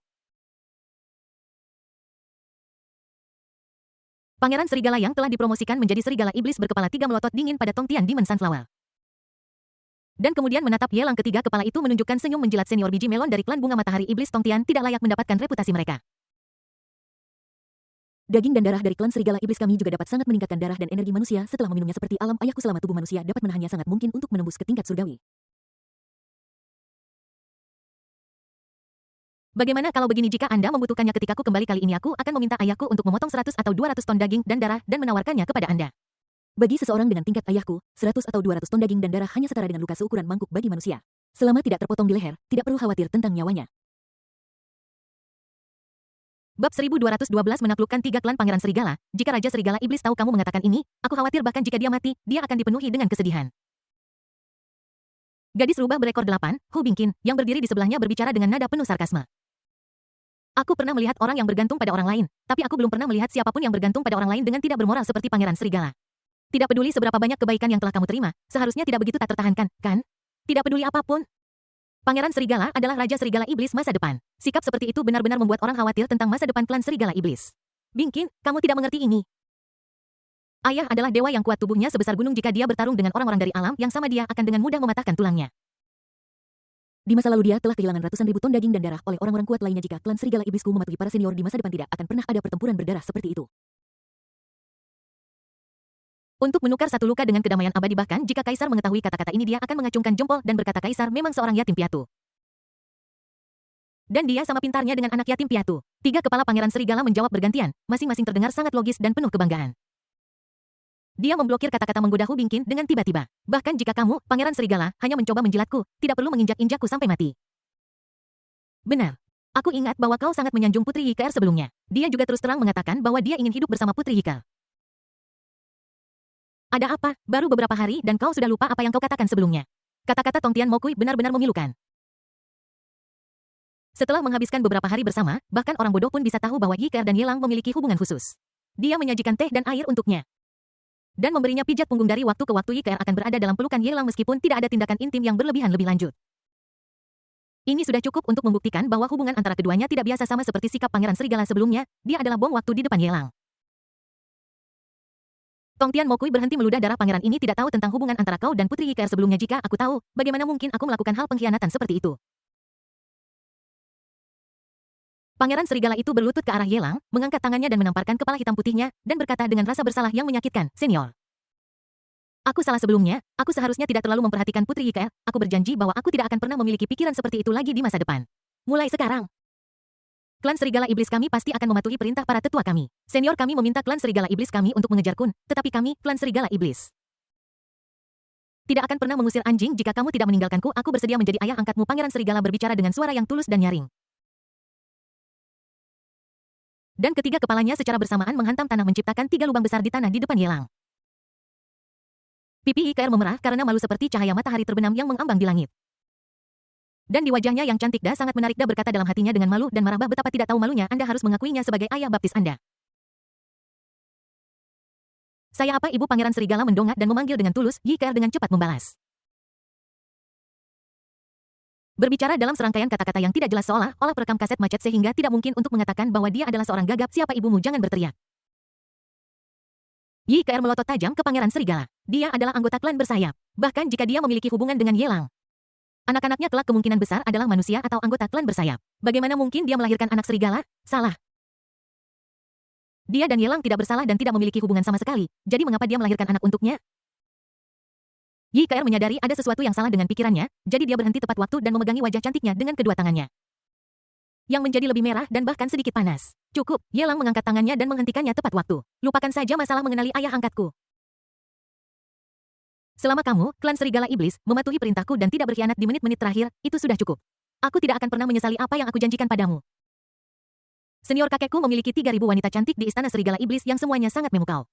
Pangeran Serigala yang telah dipromosikan menjadi Serigala Iblis berkepala 3 melotot dingin pada Tongtian Demon Sunflower. Dan kemudian menatap Ye Lang. Ketiga kepala itu menunjukkan senyum menjilat. Senior biji melon dari klan bunga matahari iblis Tongtian tidak layak mendapatkan reputasi mereka. Daging dan darah dari klan serigala iblis kami juga dapat sangat meningkatkan darah dan energi manusia setelah meminumnya seperti alam ayahku. Selama tubuh manusia dapat menahannya, sangat mungkin untuk menembus ke tingkat surgawi. Bagaimana kalau begini, jika Anda membutuhkannya ketika aku kembali kali ini, aku akan meminta ayahku untuk memotong 100 atau 200 ton daging dan darah dan menawarkannya kepada Anda. Bagi seseorang dengan tingkat ayahku, 100 atau 200 ton daging dan darah hanya setara dengan luka seukuran mangkuk bagi manusia. Selama tidak terpotong di leher, tidak perlu khawatir tentang nyawanya. Bab 1212 menaklukkan 3 klan Pangeran Serigala. Jika Raja Serigala Iblis tahu kamu mengatakan ini, aku khawatir bahkan jika dia mati, dia akan dipenuhi dengan kesedihan. Gadis rubah berekor 8, Hu Bingqin, yang berdiri di sebelahnya berbicara dengan nada penuh sarkasme. Aku pernah melihat orang yang bergantung pada orang lain, tapi aku belum pernah melihat siapapun yang bergantung pada orang lain dengan tidak bermoral seperti Pangeran Serigala. Tidak peduli seberapa banyak kebaikan yang telah kamu terima, seharusnya tidak begitu tak tertahankan, kan? Tidak peduli apapun. Pangeran Serigala adalah Raja Serigala Iblis masa depan. Sikap seperti itu benar-benar membuat orang khawatir tentang masa depan klan Serigala Iblis. Bingqin, kamu tidak mengerti ini. Ayah adalah dewa yang kuat, tubuhnya sebesar gunung. Jika dia bertarung dengan orang-orang dari alam yang sama, dia akan dengan mudah mematahkan tulangnya. Di masa lalu dia telah kehilangan ratusan ribu ton daging dan darah oleh orang-orang kuat lainnya. Jika klan Serigala Iblisku mematuhi para senior di masa depan, tidak akan pernah ada pertempuran berdarah seperti itu. Untuk menukar satu luka dengan kedamaian abadi, bahkan jika Kaisar mengetahui kata-kata ini, dia akan mengacungkan jempol dan berkata Kaisar memang seorang yatim piatu. Dan dia sama pintarnya dengan anak yatim piatu. 3 kepala Pangeran Serigala menjawab bergantian, masing-masing terdengar sangat logis dan penuh kebanggaan. Dia memblokir kata-kata menggoda Hu Bingqin dengan tiba-tiba. Bahkan jika kamu, Pangeran Serigala, hanya mencoba menjilatku, tidak perlu menginjak-injakku sampai mati. Benar. Aku ingat bahwa kau sangat menyanjung Putri Yiker sebelumnya. Dia juga terus terang mengatakan bahwa dia ingin hidup bersama Putri Yiker. Ada apa? Baru beberapa hari dan kau sudah lupa apa yang kau katakan sebelumnya. Kata-kata Tong Tian Mokui benar-benar memilukan. Setelah menghabiskan beberapa hari bersama, bahkan orang bodoh pun bisa tahu bahwa Yiker dan Yelang memiliki hubungan khusus. Dia menyajikan teh dan air untuknya dan memberinya pijat punggung. Dari waktu ke waktu Yiker akan berada dalam pelukan Yelang meskipun tidak ada tindakan intim yang berlebihan lebih lanjut. Ini sudah cukup untuk membuktikan bahwa hubungan antara keduanya tidak biasa, sama seperti sikap Pangeran Serigala sebelumnya. Dia adalah bom waktu di depan Yelang. Tong Tian Mokui berhenti meludah darah. Pangeran ini tidak tahu tentang hubungan antara kau dan Putri Yiker sebelumnya. Jika aku tahu, bagaimana mungkin aku melakukan hal pengkhianatan seperti itu? Pangeran Serigala itu berlutut ke arah Yelang, mengangkat tangannya dan menamparkan kepala hitam putihnya, dan berkata dengan rasa bersalah yang menyakitkan, Senior. Aku salah sebelumnya, aku seharusnya tidak terlalu memperhatikan Putri Yiker. Aku berjanji bahwa aku tidak akan pernah memiliki pikiran seperti itu lagi di masa depan. Mulai sekarang, klan Serigala Iblis kami pasti akan mematuhi perintah para tetua kami. Senior kami meminta klan Serigala Iblis kami untuk mengejar Kun, tetapi kami, klan Serigala Iblis, tidak akan pernah mengusir anjing. Jika kamu tidak meninggalkanku, aku bersedia menjadi ayah angkatmu. Pangeran Serigala berbicara dengan suara yang tulus dan nyaring. Dan ketiga kepalanya secara bersamaan menghantam tanah, menciptakan 3 lubang besar di tanah di depan Yelang. Pipi Yiker memerah karena malu seperti cahaya matahari terbenam yang mengambang di langit. Dan di wajahnya yang cantik, Da sangat menarik. Da berkata dalam hatinya dengan malu dan marah, betapa tidak tahu malunya Anda harus mengakuinya sebagai ayah baptis Anda. Saya apa? Ibu Pangeran Serigala mendongak dan memanggil dengan tulus. Yiker dengan cepat membalas, berbicara dalam serangkaian kata-kata yang tidak jelas seolah-olah perekam kaset macet sehingga tidak mungkin untuk mengatakan bahwa dia adalah seorang gagap. Siapa ibumu? Jangan berteriak. Yiker melotot tajam ke Pangeran Serigala. Dia adalah anggota klan bersayap. Bahkan jika dia memiliki hubungan dengan Yelang, anak-anaknya kelak kemungkinan besar adalah manusia atau anggota klan bersayap. Bagaimana mungkin dia melahirkan anak serigala? Salah. Dia dan Yelang tidak bersalah dan tidak memiliki hubungan sama sekali. Jadi mengapa dia melahirkan anak untuknya? Yiker menyadari ada sesuatu yang salah dengan pikirannya, jadi dia berhenti tepat waktu dan memegangi wajah cantiknya dengan kedua tangannya, yang menjadi lebih merah dan bahkan sedikit panas. Cukup, Yelang mengangkat tangannya dan menghentikannya tepat waktu. Lupakan saja masalah mengenali ayah angkatku. Selama kamu, klan Serigala Iblis, mematuhi perintahku dan tidak berkhianat di menit-menit terakhir, itu sudah cukup. Aku tidak akan pernah menyesali apa yang aku janjikan padamu. Senior kakekku memiliki 3.000 wanita cantik di istana Serigala Iblis yang semuanya sangat memukau.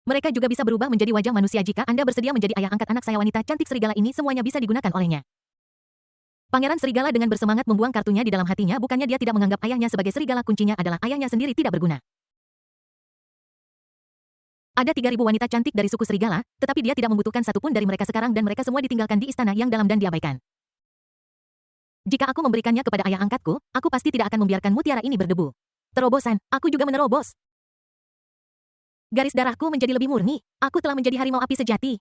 Mereka juga bisa berubah menjadi wajah manusia. Jika Anda bersedia menjadi ayah angkat anak saya, wanita cantik serigala ini semuanya bisa digunakan olehnya. Pangeran Serigala dengan bersemangat membuang kartunya di dalam hatinya. Bukannya dia tidak menganggap ayahnya sebagai serigala, kuncinya adalah ayahnya sendiri tidak berguna. Ada 3.000 wanita cantik dari suku serigala, tetapi dia tidak membutuhkan satupun dari mereka sekarang dan mereka semua ditinggalkan di istana yang dalam dan diabaikan. Jika aku memberikannya kepada ayah angkatku, aku pasti tidak akan membiarkan mutiara ini berdebu. Terobosan, aku juga menerobos. Garis darahku menjadi lebih murni. Aku telah menjadi harimau api sejati.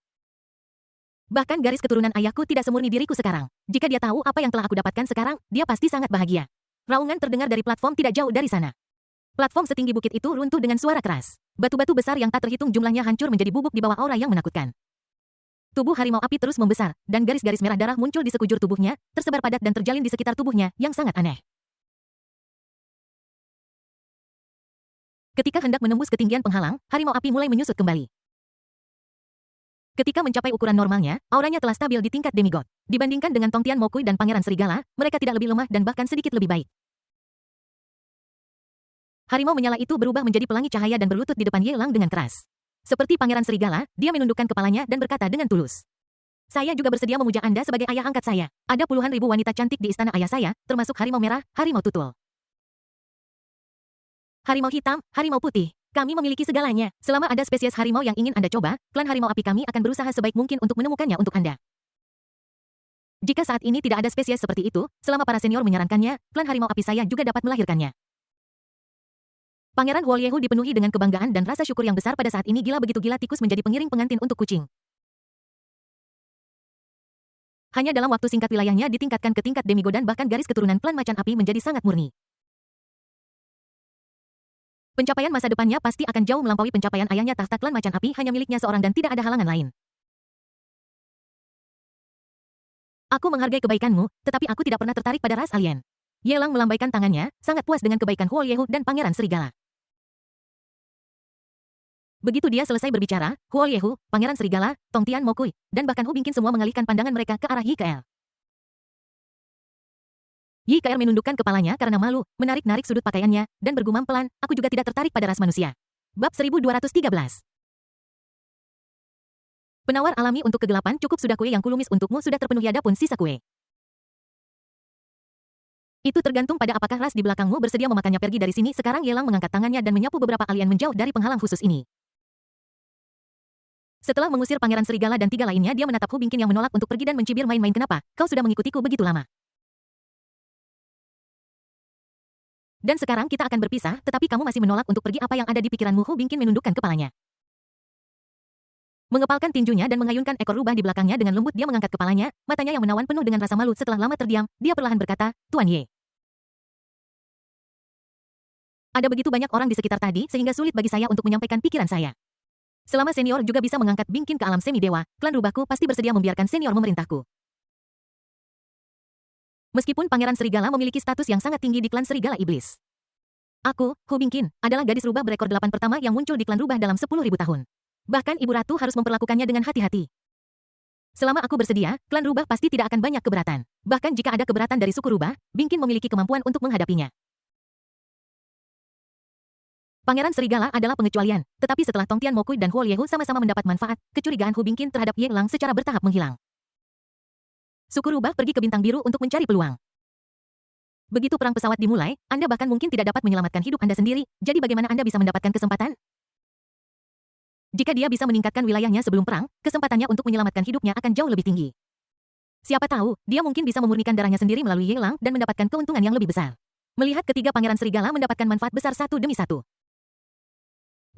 Bahkan garis keturunan ayahku tidak semurni diriku sekarang. Jika dia tahu apa yang telah aku dapatkan sekarang, dia pasti sangat bahagia. Raungan terdengar dari platform tidak jauh dari sana. Platform setinggi bukit itu runtuh dengan suara keras. Batu-batu besar yang tak terhitung jumlahnya hancur menjadi bubuk di bawah aura yang menakutkan. Tubuh harimau api terus membesar, dan garis-garis merah darah muncul di sekujur tubuhnya, tersebar padat dan terjalin di sekitar tubuhnya, yang sangat aneh. Ketika hendak menembus ketinggian penghalang, harimau api mulai menyusut kembali. Ketika mencapai ukuran normalnya, auranya telah stabil di tingkat demigod. Dibandingkan dengan Tong Tian Mokui dan Pangeran Serigala, mereka tidak lebih lemah dan bahkan sedikit lebih baik. Harimau menyala itu berubah menjadi pelangi cahaya dan berlutut di depan Ye Lang dengan keras. Seperti Pangeran Serigala, dia menundukkan kepalanya dan berkata dengan tulus. Saya juga bersedia memuja Anda sebagai ayah angkat saya. Ada puluhan ribu wanita cantik di istana ayah saya, termasuk harimau merah, harimau tutul, harimau hitam, harimau putih. Kami memiliki segalanya. Selama ada spesies harimau yang ingin Anda coba, klan harimau api kami akan berusaha sebaik mungkin untuk menemukannya untuk Anda. Jika saat ini tidak ada spesies seperti itu, selama para senior menyarankannya, klan harimau api saya juga dapat melahirkannya. Pangeran Huoliehu dipenuhi dengan kebanggaan dan rasa syukur yang besar pada saat ini. Gila, begitu gila tikus menjadi pengiring pengantin untuk kucing. Hanya dalam waktu singkat wilayahnya ditingkatkan ke tingkat demigod dan bahkan garis keturunan klan macan api menjadi sangat murni. Pencapaian masa depannya pasti akan jauh melampaui pencapaian ayahnya. Tahta klan macan api hanya miliknya seorang dan tidak ada halangan lain. Aku menghargai kebaikanmu, tetapi aku tidak pernah tertarik pada ras alien. Ye Lang melambaikan tangannya, sangat puas dengan kebaikan Huoliehu dan Pangeran Serigala. Begitu dia selesai berbicara, Huoliehu, Pangeran Serigala, Tong Tian Mokui, dan bahkan Hu Bingqin semua mengalihkan pandangan mereka ke arah Yi Ke'er. Yi Ke'er menundukkan kepalanya karena malu, menarik-narik sudut pakaiannya, dan bergumam pelan, aku juga tidak tertarik pada ras manusia. Bab 1213. Penawar alami untuk kegelapan. Cukup sudah, kue yang kulumis untukmu sudah terpenuhi, ada pun sisa kue. Itu tergantung pada apakah ras di belakangmu bersedia memakannya. Pergi dari sini. Sekarang Ye Lang mengangkat tangannya dan menyapu beberapa alien menjauh dari penghalang khusus ini. Setelah mengusir Pangeran Serigala dan 3 lainnya, dia menatap Hu Bingqin yang menolak untuk pergi dan mencibir main-main. Kenapa? Kau sudah mengikutiku begitu lama. Dan sekarang kita akan berpisah, tetapi kamu masih menolak untuk pergi. Apa yang ada di pikiranmu? Hu Bingqin menundukkan kepalanya. Mengepalkan tinjunya dan mengayunkan ekor rubah di belakangnya dengan lembut, dia mengangkat kepalanya, matanya yang menawan penuh dengan rasa malu. Setelah lama terdiam, dia perlahan berkata, Tuan Ye. Ada begitu banyak orang di sekitar tadi, sehingga sulit bagi saya untuk menyampaikan pikiran saya. Selama senior juga bisa mengangkat Bingqin ke alam semi-dewa, klan rubahku pasti bersedia membiarkan senior memerintahku. Meskipun Pangeran Serigala memiliki status yang sangat tinggi di klan Serigala Iblis. Aku, Hu Bingqin, adalah gadis rubah berekor 8 pertama yang muncul di klan rubah dalam 10.000 tahun. Bahkan Ibu Ratu harus memperlakukannya dengan hati-hati. Selama aku bersedia, klan rubah pasti tidak akan banyak keberatan. Bahkan jika ada keberatan dari suku rubah, Bingqin memiliki kemampuan untuk menghadapinya. Pangeran Serigala adalah pengecualian, tetapi setelah Tong Tian Mokui dan Huoliehu sama-sama mendapat manfaat, kecurigaan Hu Bingqin terhadap Ye Lang secara bertahap menghilang. Suku rubah pergi ke bintang biru untuk mencari peluang. Begitu perang pesawat dimulai, Anda bahkan mungkin tidak dapat menyelamatkan hidup Anda sendiri, jadi bagaimana Anda bisa mendapatkan kesempatan? Jika dia bisa meningkatkan wilayahnya sebelum perang, kesempatannya untuk menyelamatkan hidupnya akan jauh lebih tinggi. Siapa tahu, dia mungkin bisa memurnikan darahnya sendiri melalui Ye Lang dan mendapatkan keuntungan yang lebih besar. Melihat ketiga Pangeran Serigala mendapatkan manfaat besar satu demi satu.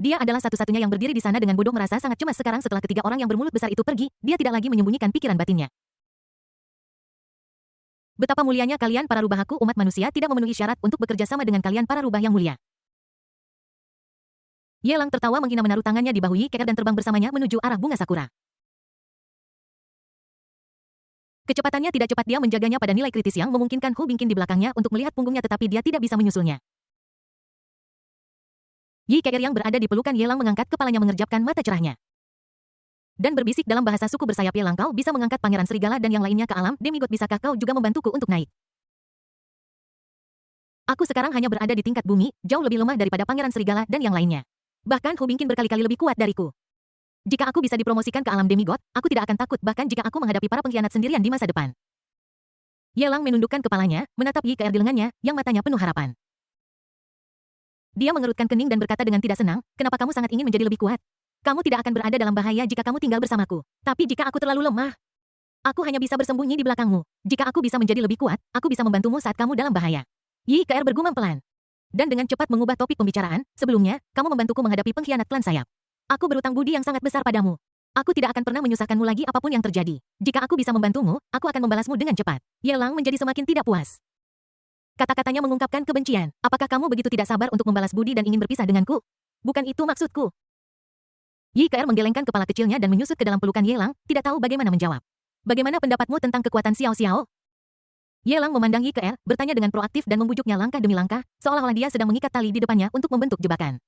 Dia adalah satu-satunya yang berdiri di sana dengan bodoh, merasa sangat cemas sekarang setelah ketiga orang yang bermulut besar itu pergi, dia tidak lagi menyembunyikan pikiran batinnya. Betapa mulianya kalian para rubahku, umat manusia tidak memenuhi syarat untuk bekerja sama dengan kalian para rubah yang mulia. Ye Lang tertawa menghina menaruh tangannya di bahu Yi Ke'er dan terbang bersamanya menuju arah bunga sakura. Kecepatannya tidak cepat, dia menjaganya pada nilai kritis yang memungkinkan Hu Bingqin di belakangnya untuk melihat punggungnya, tetapi dia tidak bisa menyusulnya. Yi Ke'er yang berada di pelukan Ye Lang mengangkat kepalanya mengerjapkan mata cerahnya. Dan berbisik dalam bahasa suku bersayap, Ye Lang, kau bisa mengangkat Pangeran Serigala dan yang lainnya ke alam demigod, bisakah kau juga membantuku untuk naik? Aku sekarang hanya berada di tingkat bumi, jauh lebih lemah daripada Pangeran Serigala dan yang lainnya. Bahkan Hu Bingqin berkali-kali lebih kuat dariku. Jika aku bisa dipromosikan ke alam demigod, aku tidak akan takut bahkan jika aku menghadapi para pengkhianat sendirian di masa depan. Ye Lang menundukkan kepalanya, menatap Yi Ke'er di lengannya, yang matanya penuh harapan. Dia mengerutkan kening dan berkata dengan tidak senang, kenapa kamu sangat ingin menjadi lebih kuat? Kamu tidak akan berada dalam bahaya jika kamu tinggal bersamaku. Tapi jika aku terlalu lemah, aku hanya bisa bersembunyi di belakangmu. Jika aku bisa menjadi lebih kuat, aku bisa membantumu saat kamu dalam bahaya. Yi Ke'er bergumam pelan. Dan dengan cepat mengubah topik pembicaraan, sebelumnya, kamu membantuku menghadapi pengkhianat klan sayap. Aku berutang budi yang sangat besar padamu. Aku tidak akan pernah menyusahkanmu lagi apapun yang terjadi. Jika aku bisa membantumu, aku akan membalasmu dengan cepat. Ye Lang menjadi semakin tidak puas. Kata-katanya mengungkapkan kebencian. Apakah kamu begitu tidak sabar untuk membalas budi dan ingin berpisah denganku? Bukan itu maksudku. Yi Ke'er menggelengkan kepala kecilnya dan menyusut ke dalam pelukan Ye Lang, tidak tahu bagaimana menjawab. Bagaimana pendapatmu tentang kekuatan Xiao Xiao? Ye Lang memandang Yi Ke'er, bertanya dengan proaktif dan membujuknya langkah demi langkah, seolah-olah dia sedang mengikat tali di depannya untuk membentuk jebakan.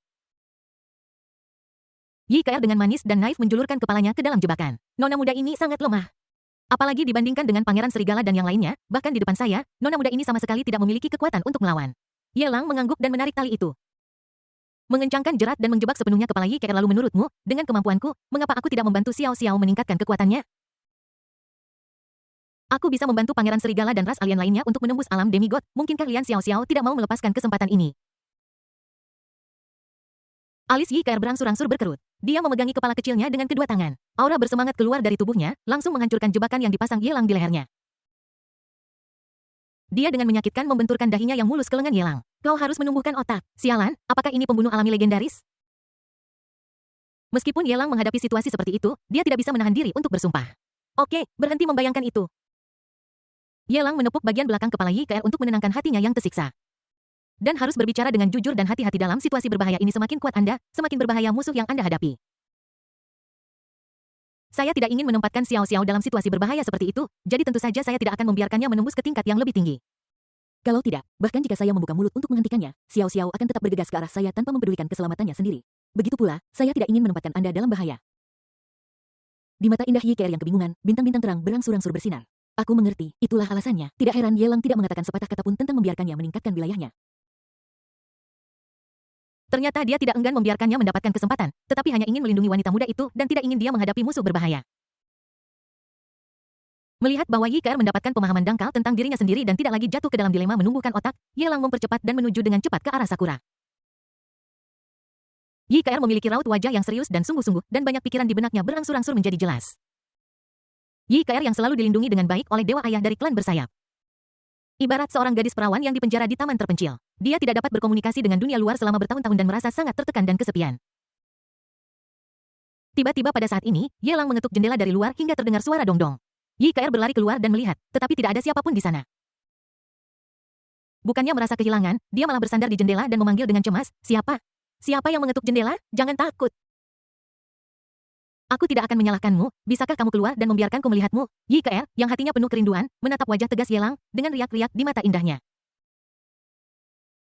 Yi Ke'er dengan manis dan naif menjulurkan kepalanya ke dalam jebakan. Nona muda ini sangat lemah. Apalagi dibandingkan dengan Pangeran Serigala dan yang lainnya, bahkan di depan saya, nona muda ini sama sekali tidak memiliki kekuatan untuk melawan. Ye Lang mengangguk dan menarik tali itu. Mengencangkan jerat dan menjebak sepenuhnya kepala Yi Ke'er. Lalu menurutmu, dengan kemampuanku, mengapa aku tidak membantu Xiao Xiao meningkatkan kekuatannya? Aku bisa membantu Pangeran Serigala dan ras alien lainnya untuk menembus alam demigod. Mungkinkah Lian Xiao Xiao tidak mau melepaskan kesempatan ini? Alis Yi Ke'er berangsur-angsur berkerut. Dia memegangi kepala kecilnya dengan kedua tangan. Aura bersemangat keluar dari tubuhnya, langsung menghancurkan jebakan yang dipasang Ye Lang di lehernya. Dia dengan menyakitkan membenturkan dahinya yang mulus ke lengan Ye Lang. Kau harus menumbuhkan otak. Sialan, apakah ini pembunuh alami legendaris? Meskipun Ye Lang menghadapi situasi seperti itu, dia tidak bisa menahan diri untuk bersumpah. Oke, berhenti membayangkan itu. Ye Lang menepuk bagian belakang kepala Yi Ke'er untuk menenangkan hatinya yang tersiksa. Dan harus berbicara dengan jujur dan hati-hati dalam situasi berbahaya ini. Semakin kuat Anda, semakin berbahaya musuh yang Anda hadapi. Saya tidak ingin menempatkan Xiao Xiao dalam situasi berbahaya seperti itu, jadi tentu saja saya tidak akan membiarkannya menembus ke tingkat yang lebih tinggi. Kalau tidak, bahkan jika saya membuka mulut untuk menghentikannya, Xiao Xiao akan tetap bergegas ke arah saya tanpa mempedulikan keselamatannya sendiri. Begitu pula, saya tidak ingin menempatkan Anda dalam bahaya. Di mata indah Yi Ke'er yang kebingungan, bintang-bintang terang berangsur-angsur bersinar. Aku mengerti, itulah alasannya. Tidak heran Ye Lang tidak mengatakan sepatah kata pun tentang membiarkannya meningkatkan wilayahnya. Ternyata dia tidak enggan membiarkannya mendapatkan kesempatan, tetapi hanya ingin melindungi wanita muda itu dan tidak ingin dia menghadapi musuh berbahaya. Melihat bahwa Yi Ke'er mendapatkan pemahaman dangkal tentang dirinya sendiri dan tidak lagi jatuh ke dalam dilema menumbuhkan otak, Ye Lang mempercepat dan menuju dengan cepat ke arah Sakura. Yi Ke'er memiliki raut wajah yang serius dan sungguh-sungguh, dan banyak pikiran di benaknya berangsur-angsur menjadi jelas. Yi Ke'er yang selalu dilindungi dengan baik oleh dewa ayah dari klan bersayap. Ibarat seorang gadis perawan yang dipenjara di taman terpencil. Dia tidak dapat berkomunikasi dengan dunia luar selama bertahun-tahun dan merasa sangat tertekan dan kesepian. Tiba-tiba pada saat ini, Ye Lang mengetuk jendela dari luar hingga terdengar suara dong-dong. Yi Ke'er berlari keluar dan melihat, tetapi tidak ada siapapun di sana. Bukannya merasa kehilangan, dia malah bersandar di jendela dan memanggil dengan cemas, "Siapa? Siapa yang mengetuk jendela? Jangan takut. Aku tidak akan menyalahkanmu, bisakah kamu keluar dan membiarkanku melihatmu?" Yi Ke'er, yang hatinya penuh kerinduan, menatap wajah tegas Ye Lang, dengan riak-riak di mata indahnya.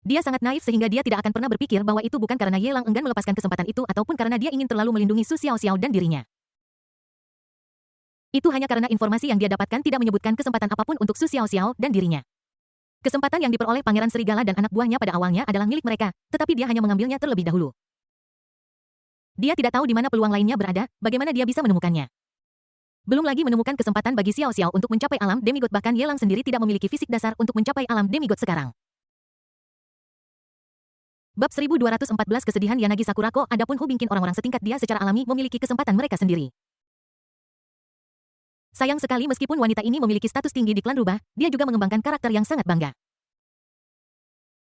Dia sangat naif sehingga dia tidak akan pernah berpikir bahwa itu bukan karena Ye Lang enggan melepaskan kesempatan itu ataupun karena dia ingin terlalu melindungi Su Xiao Xiao dan dirinya. Itu hanya karena informasi yang dia dapatkan tidak menyebutkan kesempatan apapun untuk Su Xiao Xiao dan dirinya. Kesempatan yang diperoleh Pangeran Serigala dan anak buahnya pada awalnya adalah milik mereka, tetapi dia hanya mengambilnya terlebih dahulu. Dia tidak tahu di mana peluang lainnya berada, bagaimana dia bisa menemukannya. Belum lagi menemukan kesempatan bagi Xiao Xiao untuk mencapai alam demigod, bahkan Ye Lang sendiri tidak memiliki fisik dasar untuk mencapai alam demigod sekarang. Bab 1214 Kesedihan Yanagi Sakurako. Adapun Hu Bingqin, orang-orang setingkat dia secara alami memiliki kesempatan mereka sendiri. Sayang sekali meskipun wanita ini memiliki status tinggi di klan rubah, dia juga mengembangkan karakter yang sangat bangga.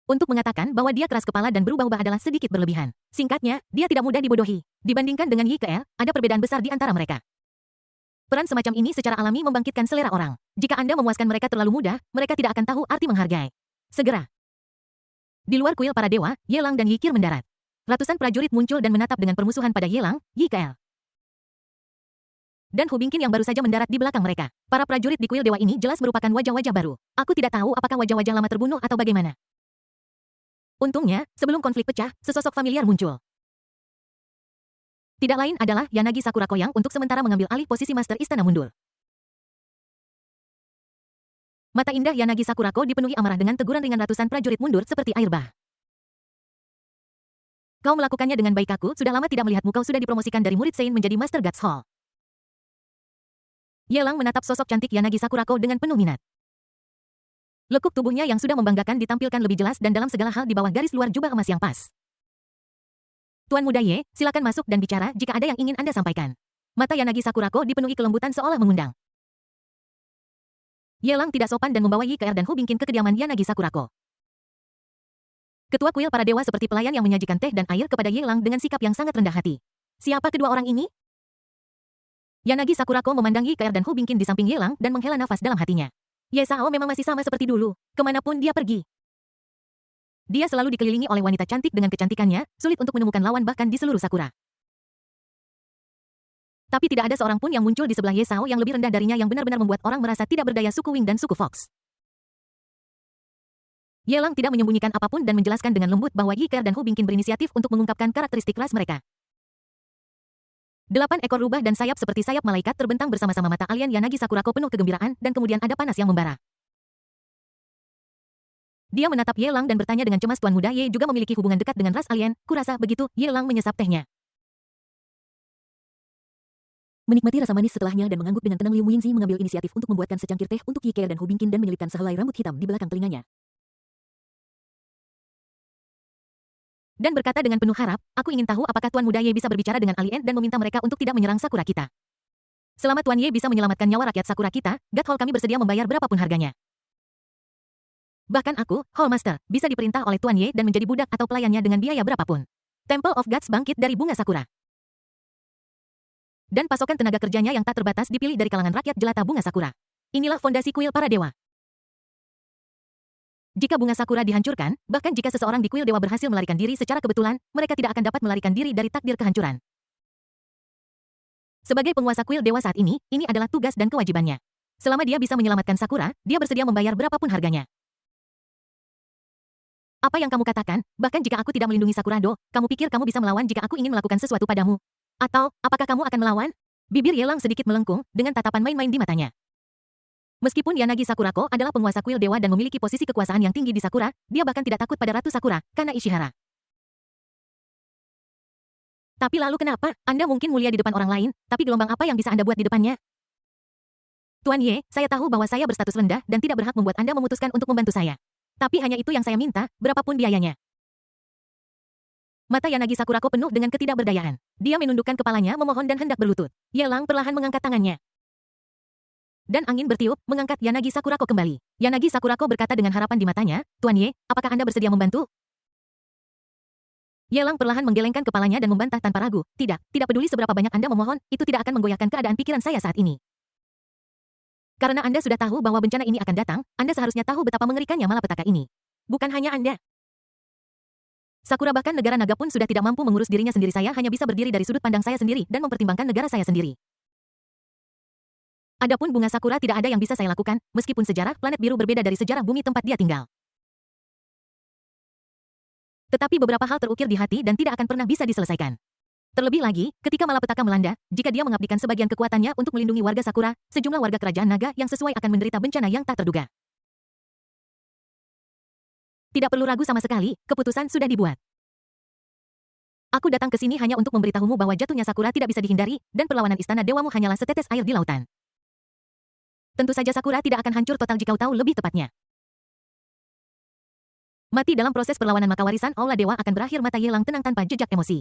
Untuk mengatakan bahwa dia keras kepala dan berubah-ubah adalah sedikit berlebihan. Singkatnya, dia tidak mudah dibodohi. Dibandingkan dengan Yi Ke'er, ada perbedaan besar di antara mereka. Peran semacam ini secara alami membangkitkan selera orang. Jika Anda memuaskan mereka terlalu mudah, mereka tidak akan tahu arti menghargai. Segera. Di luar kuil para dewa, Ye Lang dan Yi Qir mendarat. Ratusan prajurit muncul dan menatap dengan permusuhan pada Ye Lang, Yi Ke'er, dan Hu Bingqin yang baru saja mendarat di belakang mereka. Para prajurit di kuil dewa ini jelas merupakan wajah-wajah baru. Aku tidak tahu apakah wajah-wajah lama terbunuh atau bagaimana. Untungnya, sebelum konflik pecah, sesosok familiar muncul. Tidak lain adalah Yanagi Sakurako yang untuk sementara mengambil alih posisi Master Istana Mundur. Mata indah Yanagi Sakurako dipenuhi amarah dengan teguran ringan ratusan prajurit mundur seperti air bah. Kau melakukannya dengan baik. Aku sudah lama tidak melihatmu. Kau sudah dipromosikan dari murid Sein menjadi Master Guards Hall. Ye Lang menatap sosok cantik Yanagi Sakurako dengan penuh minat. Lekuk tubuhnya yang sudah membanggakan ditampilkan lebih jelas dan dalam segala hal di bawah garis luar jubah emas yang pas. Tuan Muda Ye, silakan masuk dan bicara jika ada yang ingin Anda sampaikan. Mata Yanagi Sakurako dipenuhi kelembutan seolah mengundang. Ye Lang tidak sopan dan membawa Yi Ke'er dan Hu Bingqin ke kediaman Yanagi Sakurako. Ketua kuil para dewa seperti pelayan yang menyajikan teh dan air kepada Ye Lang dengan sikap yang sangat rendah hati. Siapa kedua orang ini? Yanagi Sakurako memandang Yi Ke'er dan Hu Bingqin di samping Ye Lang dan menghela nafas dalam hatinya. Ye Sao memang masih sama seperti dulu. Kemanapun dia pergi, dia selalu dikelilingi oleh wanita cantik dengan kecantikannya, sulit untuk menemukan lawan bahkan di seluruh Sakura. Tapi tidak ada seorang pun yang muncul di sebelah Ye Sao yang lebih rendah darinya yang benar-benar membuat orang merasa tidak berdaya suku Wing dan suku Fox. Ye Lang tidak menyembunyikan apapun dan menjelaskan dengan lembut bahwa Yi Keer dan Hu Bingqin berinisiatif untuk mengungkapkan karakteristik ras mereka. 8 ekor rubah dan sayap seperti sayap malaikat terbentang bersama-sama mata alien Yanagi Sakurako penuh kegembiraan dan kemudian ada panas yang membara. Dia menatap Ye Lang dan bertanya dengan cemas, Tuan Muda Ye juga memiliki hubungan dekat dengan ras alien, kurasa begitu. Ye Lang menyesap tehnya. Menikmati rasa manis setelahnya dan mengangguk dengan tenang, Liu Muingzi mengambil inisiatif untuk membuatkan secangkir teh untuk Yi Keer dan Hu Bingqin dan menyelipkan sehelai rambut hitam di belakang telinganya. Dan berkata dengan penuh harap, aku ingin tahu apakah Tuan Muda Ye bisa berbicara dengan alien dan meminta mereka untuk tidak menyerang Sakura kita. Selama Tuan Ye bisa menyelamatkan nyawa rakyat Sakura kita, God Hall kami bersedia membayar berapapun harganya. Bahkan aku, Hall Master, bisa diperintah oleh Tuan Ye dan menjadi budak atau pelayannya dengan biaya berapapun. Temple of Gods bangkit dari bunga Sakura. Dan pasokan tenaga kerjanya yang tak terbatas dipilih dari kalangan rakyat jelata bunga Sakura. Inilah fondasi kuil para dewa. Jika bunga Sakura dihancurkan, bahkan jika seseorang di kuil dewa berhasil melarikan diri secara kebetulan, mereka tidak akan dapat melarikan diri dari takdir kehancuran. Sebagai penguasa kuil dewa saat ini adalah tugas dan kewajibannya. Selama dia bisa menyelamatkan Sakura, dia bersedia membayar berapapun harganya. Apa yang kamu katakan, bahkan jika aku tidak melindungi Sakura Do, kamu pikir kamu bisa melawan jika aku ingin melakukan sesuatu padamu? Atau, apakah kamu akan melawan? Bibir Ye Lang sedikit melengkung, dengan tatapan main-main di matanya. Meskipun Yanagi Sakurako adalah penguasa kuil dewa dan memiliki posisi kekuasaan yang tinggi di Sakura, dia bahkan tidak takut pada Ratu Sakura, Kana Ishihara. Tapi lalu kenapa? Anda mungkin mulia di depan orang lain, tapi gelombang apa yang bisa Anda buat di depannya? Tuan Ye, saya tahu bahwa saya berstatus rendah dan tidak berhak membuat Anda memutuskan untuk membantu saya. Tapi hanya itu yang saya minta, berapapun biayanya. Mata Yanagi Sakurako penuh dengan ketidakberdayaan. Dia menundukkan kepalanya memohon dan hendak berlutut. Ye Lang perlahan mengangkat tangannya. Dan angin bertiup, mengangkat Yanagi Sakurako kembali. Yanagi Sakurako berkata dengan harapan di matanya, Tuan Ye, apakah Anda bersedia membantu? Ye Lang perlahan menggelengkan kepalanya dan membantah tanpa ragu, tidak peduli seberapa banyak Anda memohon, itu tidak akan menggoyahkan keadaan pikiran saya saat ini. Karena Anda sudah tahu bahwa bencana ini akan datang, Anda seharusnya tahu betapa mengerikannya malapetaka ini. Bukan hanya Anda. Sakura bahkan negara naga pun sudah tidak mampu mengurus dirinya sendiri. Saya hanya bisa berdiri dari sudut pandang saya sendiri dan mempertimbangkan negara saya sendiri. Adapun bunga Sakura tidak ada yang bisa saya lakukan, meskipun sejarah planet biru berbeda dari sejarah bumi tempat dia tinggal. Tetapi beberapa hal terukir di hati dan tidak akan pernah bisa diselesaikan. Terlebih lagi, ketika malapetaka melanda, jika dia mengabdikan sebagian kekuatannya untuk melindungi warga Sakura, sejumlah warga kerajaan naga yang sesuai akan menderita bencana yang tak terduga. Tidak perlu ragu sama sekali, keputusan sudah dibuat. Aku datang ke sini hanya untuk memberitahumu bahwa jatuhnya Sakura tidak bisa dihindari, dan perlawanan istana dewamu hanyalah setetes air di lautan. Tentu saja Sakura tidak akan hancur total jika kau tahu lebih tepatnya. Mati dalam proses perlawanan maka warisan Aula Dewa akan berakhir. Mata Ye Lang tenang tanpa jejak emosi.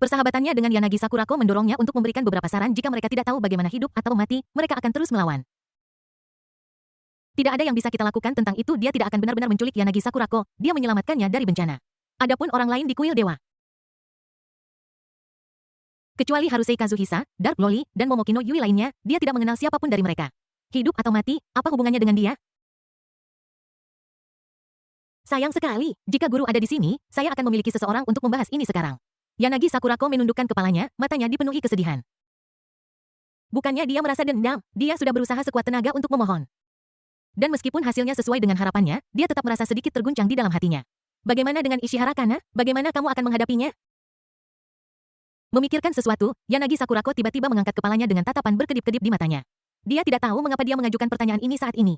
Persahabatannya dengan Yanagi Sakurako mendorongnya untuk memberikan beberapa saran jika mereka tidak tahu bagaimana hidup atau mati, mereka akan terus melawan. Tidak ada yang bisa kita lakukan tentang itu. Dia tidak akan benar-benar menculik Yanagi Sakurako, dia menyelamatkannya dari bencana. Adapun orang lain di kuil dewa. Kecuali Harusei Kazuhisa, Dark Loli, dan Momokino Yui lainnya, dia tidak mengenal siapapun dari mereka. Hidup atau mati, apa hubungannya dengan dia? Sayang sekali, jika guru ada di sini, saya akan memiliki seseorang untuk membahas ini sekarang. Yanagi Sakurako menundukkan kepalanya, matanya dipenuhi kesedihan. Bukannya dia merasa dendam, dia sudah berusaha sekuat tenaga untuk memohon. Dan meskipun hasilnya sesuai dengan harapannya, dia tetap merasa sedikit terguncang di dalam hatinya. Bagaimana dengan Ishihara Kana? Bagaimana kamu akan menghadapinya? Memikirkan sesuatu, Yanagi Sakurako tiba-tiba mengangkat kepalanya dengan tatapan berkedip-kedip di matanya. Dia tidak tahu mengapa dia mengajukan pertanyaan ini saat ini.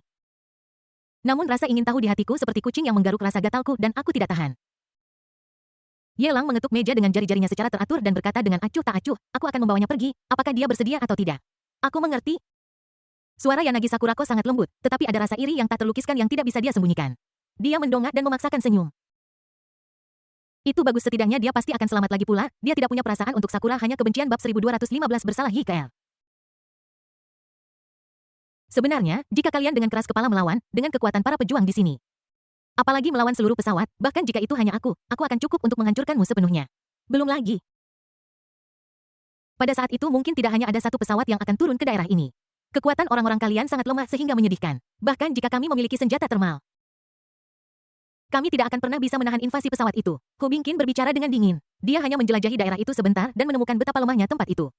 Namun rasa ingin tahu di hatiku seperti kucing yang menggaruk rasa gatalku dan aku tidak tahan. Ye Lang mengetuk meja dengan jari-jarinya secara teratur dan berkata dengan acuh tak acuh, aku akan membawanya pergi, apakah dia bersedia atau tidak? Aku mengerti. Suara Yanagi Sakurako sangat lembut, tetapi ada rasa iri yang tak terlukiskan yang tidak bisa dia sembunyikan. Dia mendongak dan memaksakan senyum. Itu bagus, setidaknya dia pasti akan selamat lagi pula, dia tidak punya perasaan untuk Sakura, hanya kebencian. Bab 1215 bersalah Yi Keer. Sebenarnya, jika kalian dengan keras kepala melawan, dengan kekuatan para pejuang di sini. Apalagi melawan seluruh pesawat, bahkan jika itu hanya aku akan cukup untuk menghancurkanmu sepenuhnya. Belum lagi. Pada saat itu mungkin tidak hanya ada satu pesawat yang akan turun ke daerah ini. Kekuatan orang-orang kalian sangat lemah sehingga menyedihkan. Bahkan jika kami memiliki senjata termal. Kami tidak akan pernah bisa menahan invasi pesawat itu. Hu Bingqin berbicara dengan dingin. Dia hanya menjelajahi daerah itu sebentar dan menemukan betapa lemahnya tempat itu.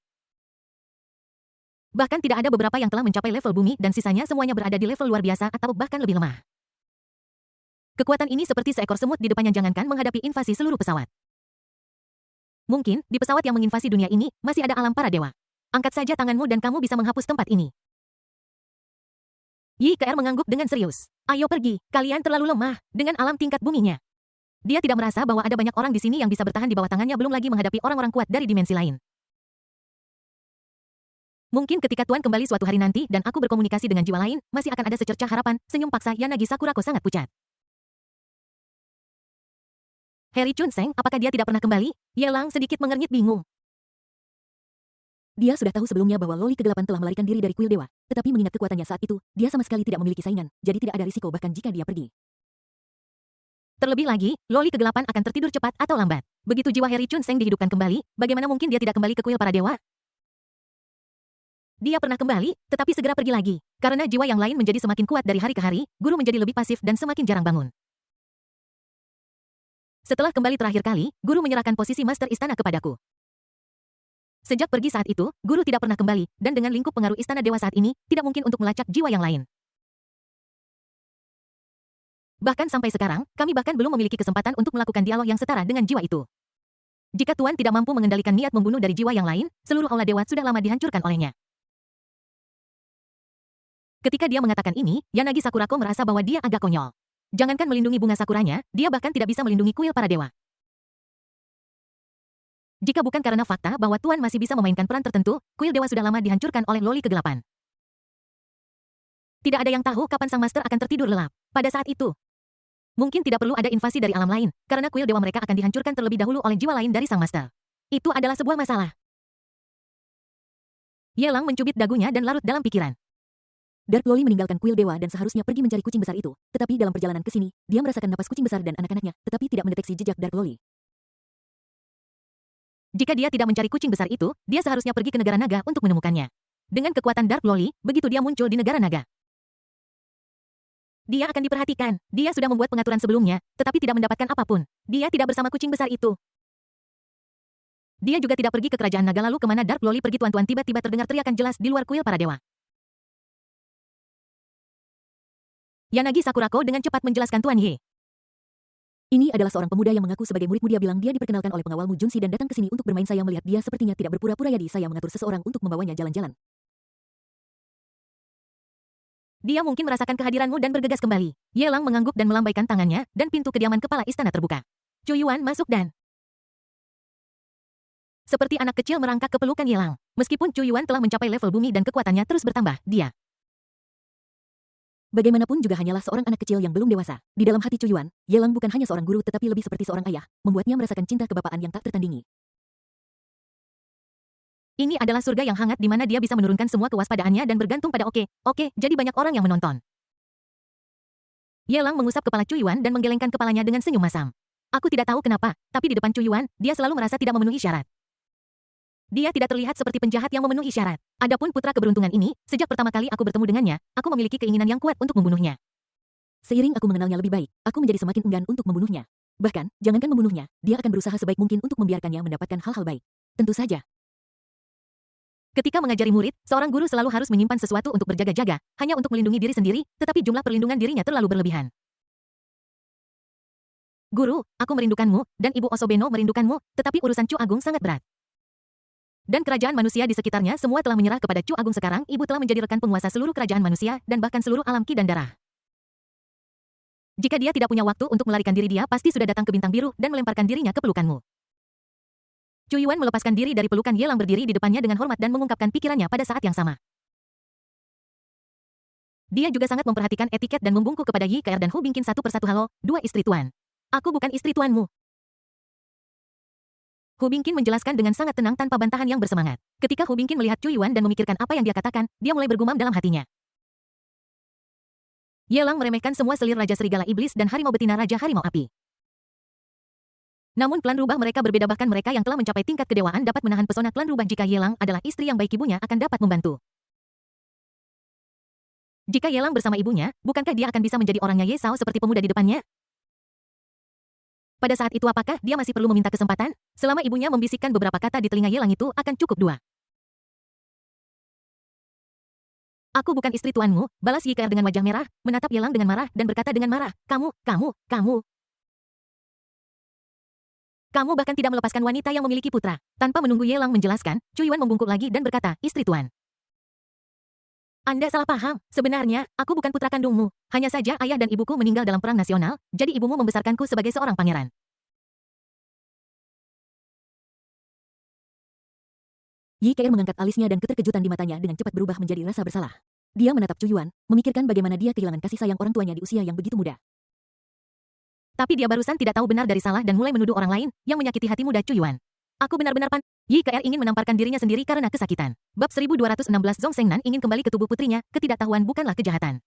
Bahkan tidak ada beberapa yang telah mencapai level bumi dan sisanya semuanya berada di level luar biasa atau bahkan lebih lemah. Kekuatan ini seperti seekor semut di depannya jangankan menghadapi invasi seluruh pesawat. Mungkin, di pesawat yang menginvasi dunia ini, masih ada alam para dewa. Angkat saja tanganmu dan kamu bisa menghapus tempat ini. Yi Ke mengangguk dengan serius. Ayo pergi, kalian terlalu lemah, dengan alam tingkat buminya. Dia tidak merasa bahwa ada banyak orang di sini yang bisa bertahan di bawah tangannya belum lagi menghadapi orang-orang kuat dari dimensi lain. Mungkin ketika Tuan kembali suatu hari nanti dan aku berkomunikasi dengan jiwa lain, masih akan ada secercah harapan, senyum paksa Yanagi Sakurako sangat pucat. Harry Chun Seng, apakah dia tidak pernah kembali? Yelang sedikit mengernyit bingung. Dia sudah tahu sebelumnya bahwa Loli Kegelapan telah melarikan diri dari kuil dewa, tetapi mengingat kekuatannya saat itu, dia sama sekali tidak memiliki saingan, jadi tidak ada risiko bahkan jika dia pergi. Terlebih lagi, Loli Kegelapan akan tertidur cepat atau lambat. Begitu jiwa Harry Chun Seng dihidupkan kembali, bagaimana mungkin dia tidak kembali ke kuil para dewa? Dia pernah kembali, tetapi segera pergi lagi. Karena jiwa yang lain menjadi semakin kuat dari hari ke hari, guru menjadi lebih pasif dan semakin jarang bangun. Setelah kembali terakhir kali, guru menyerahkan posisi master istana kepadaku. Sejak pergi saat itu, guru tidak pernah kembali, dan dengan lingkup pengaruh istana dewa saat ini, tidak mungkin untuk melacak jiwa yang lain. Bahkan sampai sekarang, kami bahkan belum memiliki kesempatan untuk melakukan dialog yang setara dengan jiwa itu. Jika Tuan tidak mampu mengendalikan niat membunuh dari jiwa yang lain, seluruh aula dewa sudah lama dihancurkan olehnya. Ketika dia mengatakan ini, Yanagi Sakurako merasa bahwa dia agak konyol. Jangankan melindungi bunga sakuranya, dia bahkan tidak bisa melindungi kuil para dewa. Jika bukan karena fakta bahwa Tuan masih bisa memainkan peran tertentu, kuil dewa sudah lama dihancurkan oleh Loli Kegelapan. Tidak ada yang tahu kapan sang master akan tertidur lelap. Pada saat itu, mungkin tidak perlu ada invasi dari alam lain, karena kuil dewa mereka akan dihancurkan terlebih dahulu oleh jiwa lain dari sang master. Itu adalah sebuah masalah. Yelang mencubit dagunya dan larut dalam pikiran. Dark Loli meninggalkan kuil dewa dan seharusnya pergi mencari kucing besar itu, tetapi dalam perjalanan ke sini, dia merasakan napas kucing besar dan anak-anaknya, tetapi tidak mendeteksi jejak Dark Loli. Jika dia tidak mencari kucing besar itu, dia seharusnya pergi ke negara naga untuk menemukannya. Dengan kekuatan Dark Loli, begitu dia muncul di negara naga, dia akan diperhatikan. Dia sudah membuat pengaturan sebelumnya, tetapi tidak mendapatkan apapun. Dia tidak bersama kucing besar itu. Dia juga tidak pergi ke kerajaan naga lalu kemana Dark Loli pergi tuan-tuan tiba-tiba terdengar teriakan jelas di luar kuil para dewa. Yanagi Sakurako dengan cepat menjelaskan Tuan Ye. Ini adalah seorang pemuda yang mengaku sebagai muridmu. Dia bilang dia diperkenalkan oleh pengawalmu Junsi dan datang ke sini untuk bermain. Saya melihat dia sepertinya tidak berpura-pura. Jadi saya mengatur seseorang untuk membawanya jalan-jalan. Dia mungkin merasakan kehadiranmu dan bergegas kembali. Yelang mengangguk dan melambaikan tangannya, dan pintu kediaman kepala istana terbuka. Chu Yuan masuk dan seperti anak kecil merangkak ke pelukan Yelang. Meskipun Chu Yuan telah mencapai level bumi dan kekuatannya terus bertambah, dia bagaimanapun juga hanyalah seorang anak kecil yang belum dewasa. Di dalam hati Chu Yuan, Yelang bukan hanya seorang guru tetapi lebih seperti seorang ayah, membuatnya merasakan cinta kebapaan yang tak tertandingi. Ini adalah surga yang hangat di mana dia bisa menurunkan semua kewaspadaannya dan bergantung pada oke, jadi banyak orang yang menonton. Yelang mengusap kepala Chu Yuan dan menggelengkan kepalanya dengan senyum masam. Aku tidak tahu kenapa, tapi di depan Chu Yuan, dia selalu merasa tidak memenuhi syarat. Dia tidak terlihat seperti penjahat yang memenuhi syarat. Adapun putra keberuntungan ini, sejak pertama kali aku bertemu dengannya, aku memiliki keinginan yang kuat untuk membunuhnya. Seiring aku mengenalnya lebih baik, aku menjadi semakin enggan untuk membunuhnya. Bahkan, jangankan membunuhnya, dia akan berusaha sebaik mungkin untuk membiarkannya mendapatkan hal-hal baik. Tentu saja. Ketika mengajari murid, seorang guru selalu harus menyimpan sesuatu untuk berjaga-jaga, hanya untuk melindungi diri sendiri, tetapi jumlah perlindungan dirinya terlalu berlebihan. Guru, aku merindukanmu, dan Ibu Osobeno merindukanmu, tetapi urusan Chu Agung sangat berat. Dan kerajaan manusia di sekitarnya semua telah menyerah kepada Chu Agung sekarang, Ibu telah menjadi rekan penguasa seluruh kerajaan manusia, dan bahkan seluruh alam ki dan darah. Jika dia tidak punya waktu untuk melarikan diri dia pasti sudah datang ke bintang biru dan melemparkan dirinya ke pelukanmu. Chu Yuan melepaskan diri dari pelukan Yelang berdiri di depannya dengan hormat dan mengungkapkan pikirannya pada saat yang sama. Dia juga sangat memperhatikan etiket dan membungkuk kepada Yi Ke dan Hu Bingqin satu persatu. Halo, dua istri tuan. Aku bukan istri tuanmu. Hu Bingqin menjelaskan dengan sangat tenang tanpa bantahan yang bersemangat. Ketika Hu Bingqin melihat Chu Yuan dan memikirkan apa yang dia katakan, dia mulai bergumam dalam hatinya. Yelang meremehkan semua selir Raja Serigala Iblis dan Harimau Betina Raja Harimau Api. Namun klan rubah mereka berbeda, bahkan mereka yang telah mencapai tingkat kedewaan dapat menahan pesona klan rubah. Jika Yelang adalah istri yang baik, ibunya akan dapat membantu. Jika Yelang bersama ibunya, bukankah dia akan bisa menjadi orangnya Ye Sao seperti pemuda di depannya? Pada saat itu apakah dia masih perlu meminta kesempatan? Selama ibunya membisikkan beberapa kata di telinga Yelang itu akan cukup dua. Aku bukan istri tuanmu, balas Ye Keer dengan wajah merah, menatap Yelang dengan marah dan berkata dengan marah, kamu bahkan tidak melepaskan wanita yang memiliki putra. Tanpa menunggu Yelang menjelaskan, Chu Yuan membungkuk lagi dan berkata, istri tuan. Anda salah paham. Sebenarnya, aku bukan putra kandungmu. Hanya saja ayah dan ibuku meninggal dalam perang nasional, jadi ibumu membesarkanku sebagai seorang pangeran. Ye Keer mengangkat alisnya dan keterkejutan di matanya dengan cepat berubah menjadi rasa bersalah. Dia menatap Chu Yuan, memikirkan bagaimana dia kehilangan kasih sayang orang tuanya di usia yang begitu muda. Tapi dia barusan tidak tahu benar dari salah dan mulai menuduh orang lain yang menyakiti hati muda Chu Yuan. Aku benar-benar Ye Keer ingin menamparkan dirinya sendiri karena kesakitan. Bab 1216 Zhong Sengnan ingin kembali ke tubuh putrinya, ketidaktahuan bukanlah kejahatan.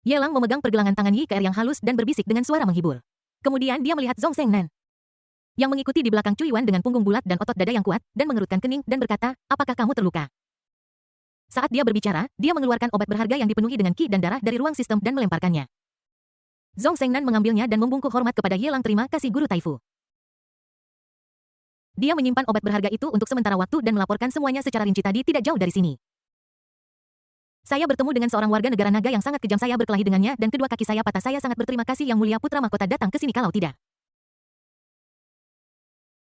Yelang memegang pergelangan tangan Ye Keer yang halus dan berbisik dengan suara menghibur. Kemudian dia melihat Zhong Sengnan yang mengikuti di belakang Chu Yuan dengan punggung bulat dan otot dada yang kuat, dan mengerutkan kening dan berkata, apakah kamu terluka? Saat dia berbicara, dia mengeluarkan obat berharga yang dipenuhi dengan qi dan darah dari ruang sistem dan melemparkannya. Zhong Sengnan mengambilnya dan membungkuk hormat kepada Yelang. Terima kasih Guru Taifu. Dia menyimpan obat berharga itu untuk sementara waktu dan melaporkan semuanya secara rinci tadi tidak jauh dari sini. Saya bertemu dengan seorang warga negara naga yang sangat kejam. Saya berkelahi dengannya dan kedua kaki saya patah. Saya sangat berterima kasih Yang Mulia Putra Mahkota datang ke sini. Kalau tidak,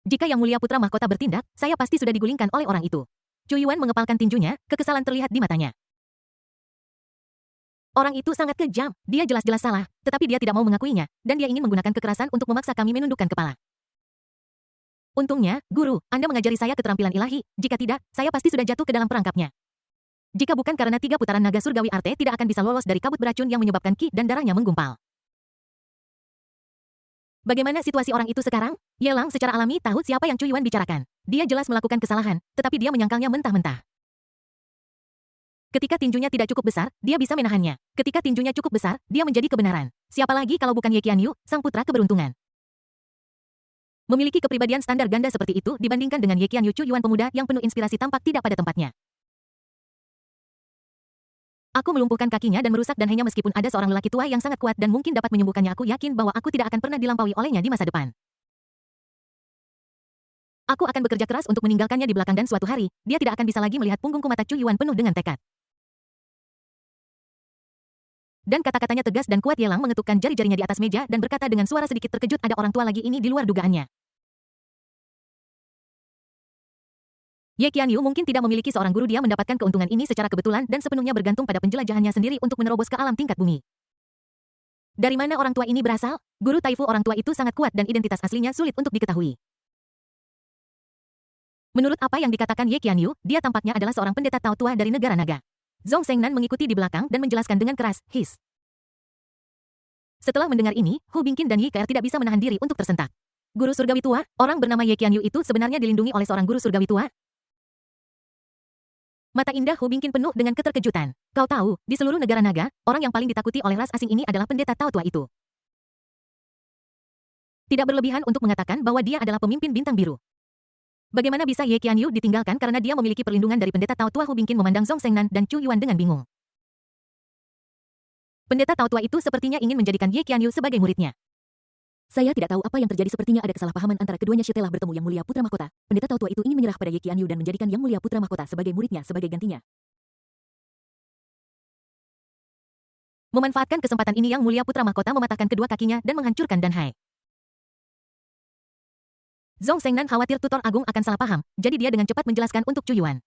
jika Yang Mulia Putra Mahkota bertindak, saya pasti sudah digulingkan oleh orang itu. Chu Yuan mengepalkan tinjunya, kekesalan terlihat di matanya. Orang itu sangat kejam, dia jelas-jelas salah, tetapi dia tidak mau mengakuinya, dan dia ingin menggunakan kekerasan untuk memaksa kami menundukkan kepala. Untungnya, Guru, Anda mengajari saya keterampilan ilahi, jika tidak, saya pasti sudah jatuh ke dalam perangkapnya. Jika bukan karena 3 putaran naga surgawi Arte tidak akan bisa lolos dari kabut beracun yang menyebabkan qi dan darahnya menggumpal. Bagaimana situasi orang itu sekarang? Yelang secara alami tahu siapa yang Chu Yuan bicarakan. Dia jelas melakukan kesalahan, tetapi dia menyangkalnya mentah-mentah. Ketika tinjunya tidak cukup besar, dia bisa menahannya. Ketika tinjunya cukup besar, dia menjadi kebenaran. Siapa lagi kalau bukan Ye Qianyu, sang putra keberuntungan. Memiliki kepribadian standar ganda seperti itu dibandingkan dengan Ye Qianyu, Chu Yuan pemuda yang penuh inspirasi tampak tidak pada tempatnya. Aku melumpuhkan kakinya dan merusak dan hanya meskipun ada seorang lelaki tua yang sangat kuat dan mungkin dapat menyembuhkannya, aku yakin bahwa aku tidak akan pernah dilampaui olehnya di masa depan. Aku akan bekerja keras untuk meninggalkannya di belakang dan suatu hari, dia tidak akan bisa lagi melihat punggungku. Mata Chu Yuan penuh dengan tekad. Dan kata-katanya tegas dan kuat. Yelang mengetukkan jari-jarinya di atas meja dan berkata dengan suara sedikit terkejut, ada orang tua lagi, ini di luar dugaannya. Ye Qianyu mungkin tidak memiliki seorang guru, dia mendapatkan keuntungan ini secara kebetulan dan sepenuhnya bergantung pada penjelajahannya sendiri untuk menerobos ke alam tingkat bumi. Dari mana orang tua ini berasal? Guru Taifu orang tua itu sangat kuat dan identitas aslinya sulit untuk diketahui. Menurut apa yang dikatakan Ye Qianyu, dia tampaknya adalah seorang pendeta Tao tua dari negara naga. Zhong Sengnan mengikuti di belakang dan menjelaskan dengan keras, his. Setelah mendengar ini, Hu Bingqin dan Ye Keer tidak bisa menahan diri untuk tersentak. Guru surgawi tua, orang bernama Ye Qianyu itu sebenarnya dilindungi oleh seorang guru surgawi tua? Mata indah Hu Bingqin penuh dengan keterkejutan. Kau tahu, di seluruh negara naga, orang yang paling ditakuti oleh ras asing ini adalah pendeta Tao tua itu. Tidak berlebihan untuk mengatakan bahwa dia adalah pemimpin bintang biru. Bagaimana bisa Ye Qianyu ditinggalkan karena dia memiliki perlindungan dari pendeta Tao tua? Hu Bingqin memandang Zhong Sengnan dan Chu Yuan dengan bingung. Pendeta Tao tua itu sepertinya ingin menjadikan Ye Qianyu sebagai muridnya. Saya tidak tahu apa yang terjadi, sepertinya ada kesalahpahaman antara keduanya. Setelah bertemu Yang Mulia Putra Mahkota, pendeta Tao tua itu ingin menyerah pada Ye Qianyu dan menjadikan Yang Mulia Putra Mahkota sebagai muridnya sebagai gantinya. Memanfaatkan kesempatan ini Yang Mulia Putra Mahkota mematahkan kedua kakinya dan menghancurkan Danhai. Zhong Sengnan khawatir tutor agung akan salah paham, jadi dia dengan cepat menjelaskan untuk Chu Yuan.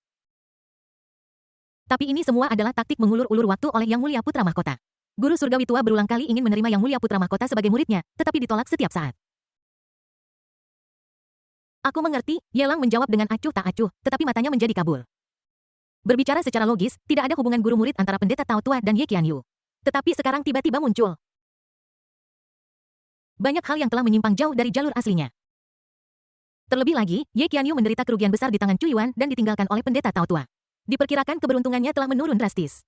Tapi ini semua adalah taktik mengulur-ulur waktu oleh Yang Mulia Putra Mahkota. Guru surgawi tua berulang kali ingin menerima Yang Mulia Putra Mahkota sebagai muridnya, tetapi ditolak setiap saat. Aku mengerti, Yelang menjawab dengan acuh tak acuh, tetapi matanya menjadi kabur. Berbicara secara logis, tidak ada hubungan guru murid antara pendeta Tao tua dan Ye Qianyu. Tetapi sekarang tiba-tiba muncul banyak hal yang telah menyimpang jauh dari jalur aslinya. Terlebih lagi, Ye Qianyu menderita kerugian besar di tangan Chu Yuan dan ditinggalkan oleh pendeta Tao tua. Diperkirakan keberuntungannya telah menurun drastis.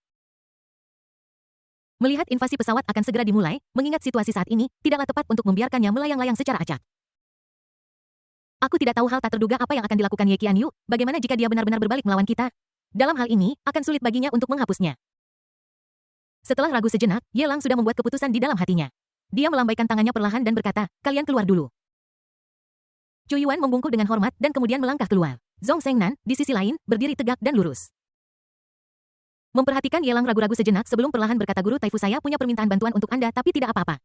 Melihat invasi pesawat akan segera dimulai, mengingat situasi saat ini, tidaklah tepat untuk membiarkannya melayang-layang secara acak. Aku tidak tahu hal tak terduga apa yang akan dilakukan Ye Qianyu, bagaimana jika dia benar-benar berbalik melawan kita? Dalam hal ini, akan sulit baginya untuk menghapusnya. Setelah ragu sejenak, Yelang sudah membuat keputusan di dalam hatinya. Dia melambaikan tangannya perlahan dan berkata, kalian keluar dulu. Chu Yuan membungkuk dengan hormat dan kemudian melangkah keluar. Zhong Zhengnan, di sisi lain, berdiri tegak dan lurus. Memperhatikan Yelang ragu-ragu sejenak sebelum perlahan berkata, Guru Taifu, saya punya permintaan bantuan untuk Anda tapi tidak apa-apa.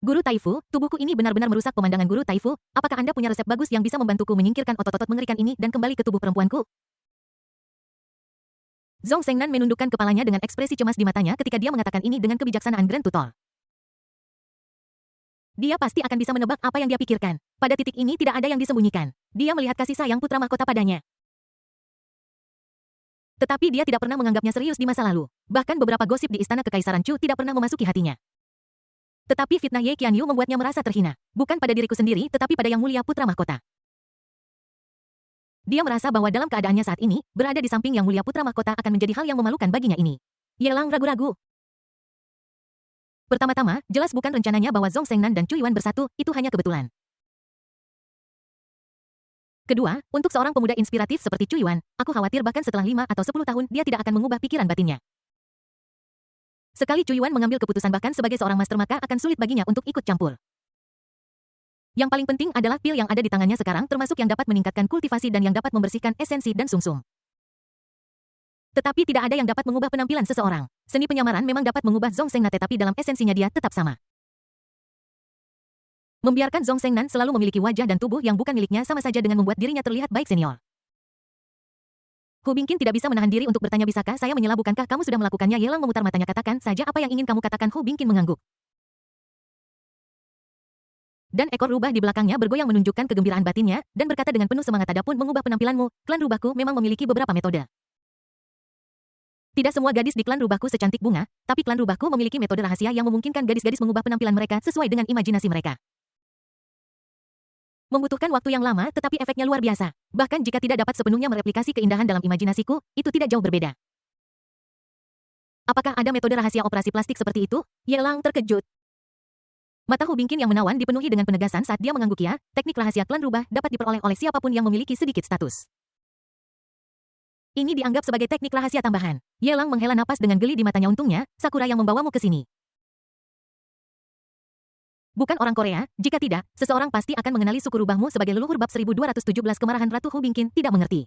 Guru Taifu, tubuhku ini benar-benar merusak pemandangan Guru Taifu, apakah Anda punya resep bagus yang bisa membantuku menyingkirkan otot-otot mengerikan ini dan kembali ke tubuh perempuanku? Zhong Zhengnan menundukkan kepalanya dengan ekspresi cemas di matanya ketika dia mengatakan ini dengan kebijaksanaan Grand Tutor. Dia pasti akan bisa menebak apa yang dia pikirkan. Pada titik ini tidak ada yang disembunyikan. Dia melihat kasih sayang putra mahkota padanya. Tetapi dia tidak pernah menganggapnya serius di masa lalu. Bahkan beberapa gosip di istana kekaisaran Chu tidak pernah memasuki hatinya. Tetapi fitnah Ye Qianyu membuatnya merasa terhina. Bukan pada diriku sendiri, tetapi pada yang mulia putra mahkota. Dia merasa bahwa dalam keadaannya saat ini, berada di samping yang mulia putra mahkota akan menjadi hal yang memalukan baginya ini. Yelang ragu-ragu. Pertama-tama, jelas bukan rencananya bahwa Zhong Zhengnan dan Chu Yuan bersatu, itu hanya kebetulan. Kedua, untuk seorang pemuda inspiratif seperti Chu Yuan, aku khawatir bahkan setelah 5 atau 10 tahun dia tidak akan mengubah pikiran batinnya. Sekali Chu Yuan mengambil keputusan bahkan sebagai seorang master maka akan sulit baginya untuk ikut campur. Yang paling penting adalah pil yang ada di tangannya sekarang termasuk yang dapat meningkatkan kultivasi dan yang dapat membersihkan esensi dan sumsum. Tetapi tidak ada yang dapat mengubah penampilan seseorang. Seni penyamaran memang dapat mengubah Zhong Zhengnan tetapi dalam esensinya dia tetap sama. Membiarkan Zhong Zhengnan selalu memiliki wajah dan tubuh yang bukan miliknya sama saja dengan membuat dirinya terlihat baik senior. Hu Bingqin tidak bisa menahan diri untuk bertanya, bisakah saya menyela, bukankah kamu sudah melakukannya? Yelang memutar matanya, katakan saja apa yang ingin kamu katakan. Hu Bingqin mengangguk. Dan ekor rubah di belakangnya bergoyang menunjukkan kegembiraan batinnya, dan berkata dengan penuh semangat, adapun mengubah penampilanmu, klan rubahku memang memiliki beberapa metode. Tidak semua gadis di klan rubahku secantik bunga, tapi klan rubahku memiliki metode rahasia yang memungkinkan gadis-gadis mengubah penampilan mereka sesuai dengan imajinasi mereka. Membutuhkan waktu yang lama tetapi efeknya luar biasa. Bahkan jika tidak dapat sepenuhnya mereplikasi keindahan dalam imajinasiku, itu tidak jauh berbeda. Apakah ada metode rahasia operasi plastik seperti itu? Yelang terkejut. Mata Hu Bingqin yang menawan dipenuhi dengan penegasan saat dia mengangguk, ya, teknik rahasia klan rubah dapat diperoleh oleh siapapun yang memiliki sedikit status. Ini dianggap sebagai teknik rahasia tambahan. Yelang menghela napas dengan geli di matanya, untungnya, Sakura yang membawamu ke sini. Bukan orang Korea, jika tidak, seseorang pasti akan mengenali suku rubahmu sebagai leluhur. Bab 1217 Kemarahan Ratu. Hu Bingqin tidak mengerti.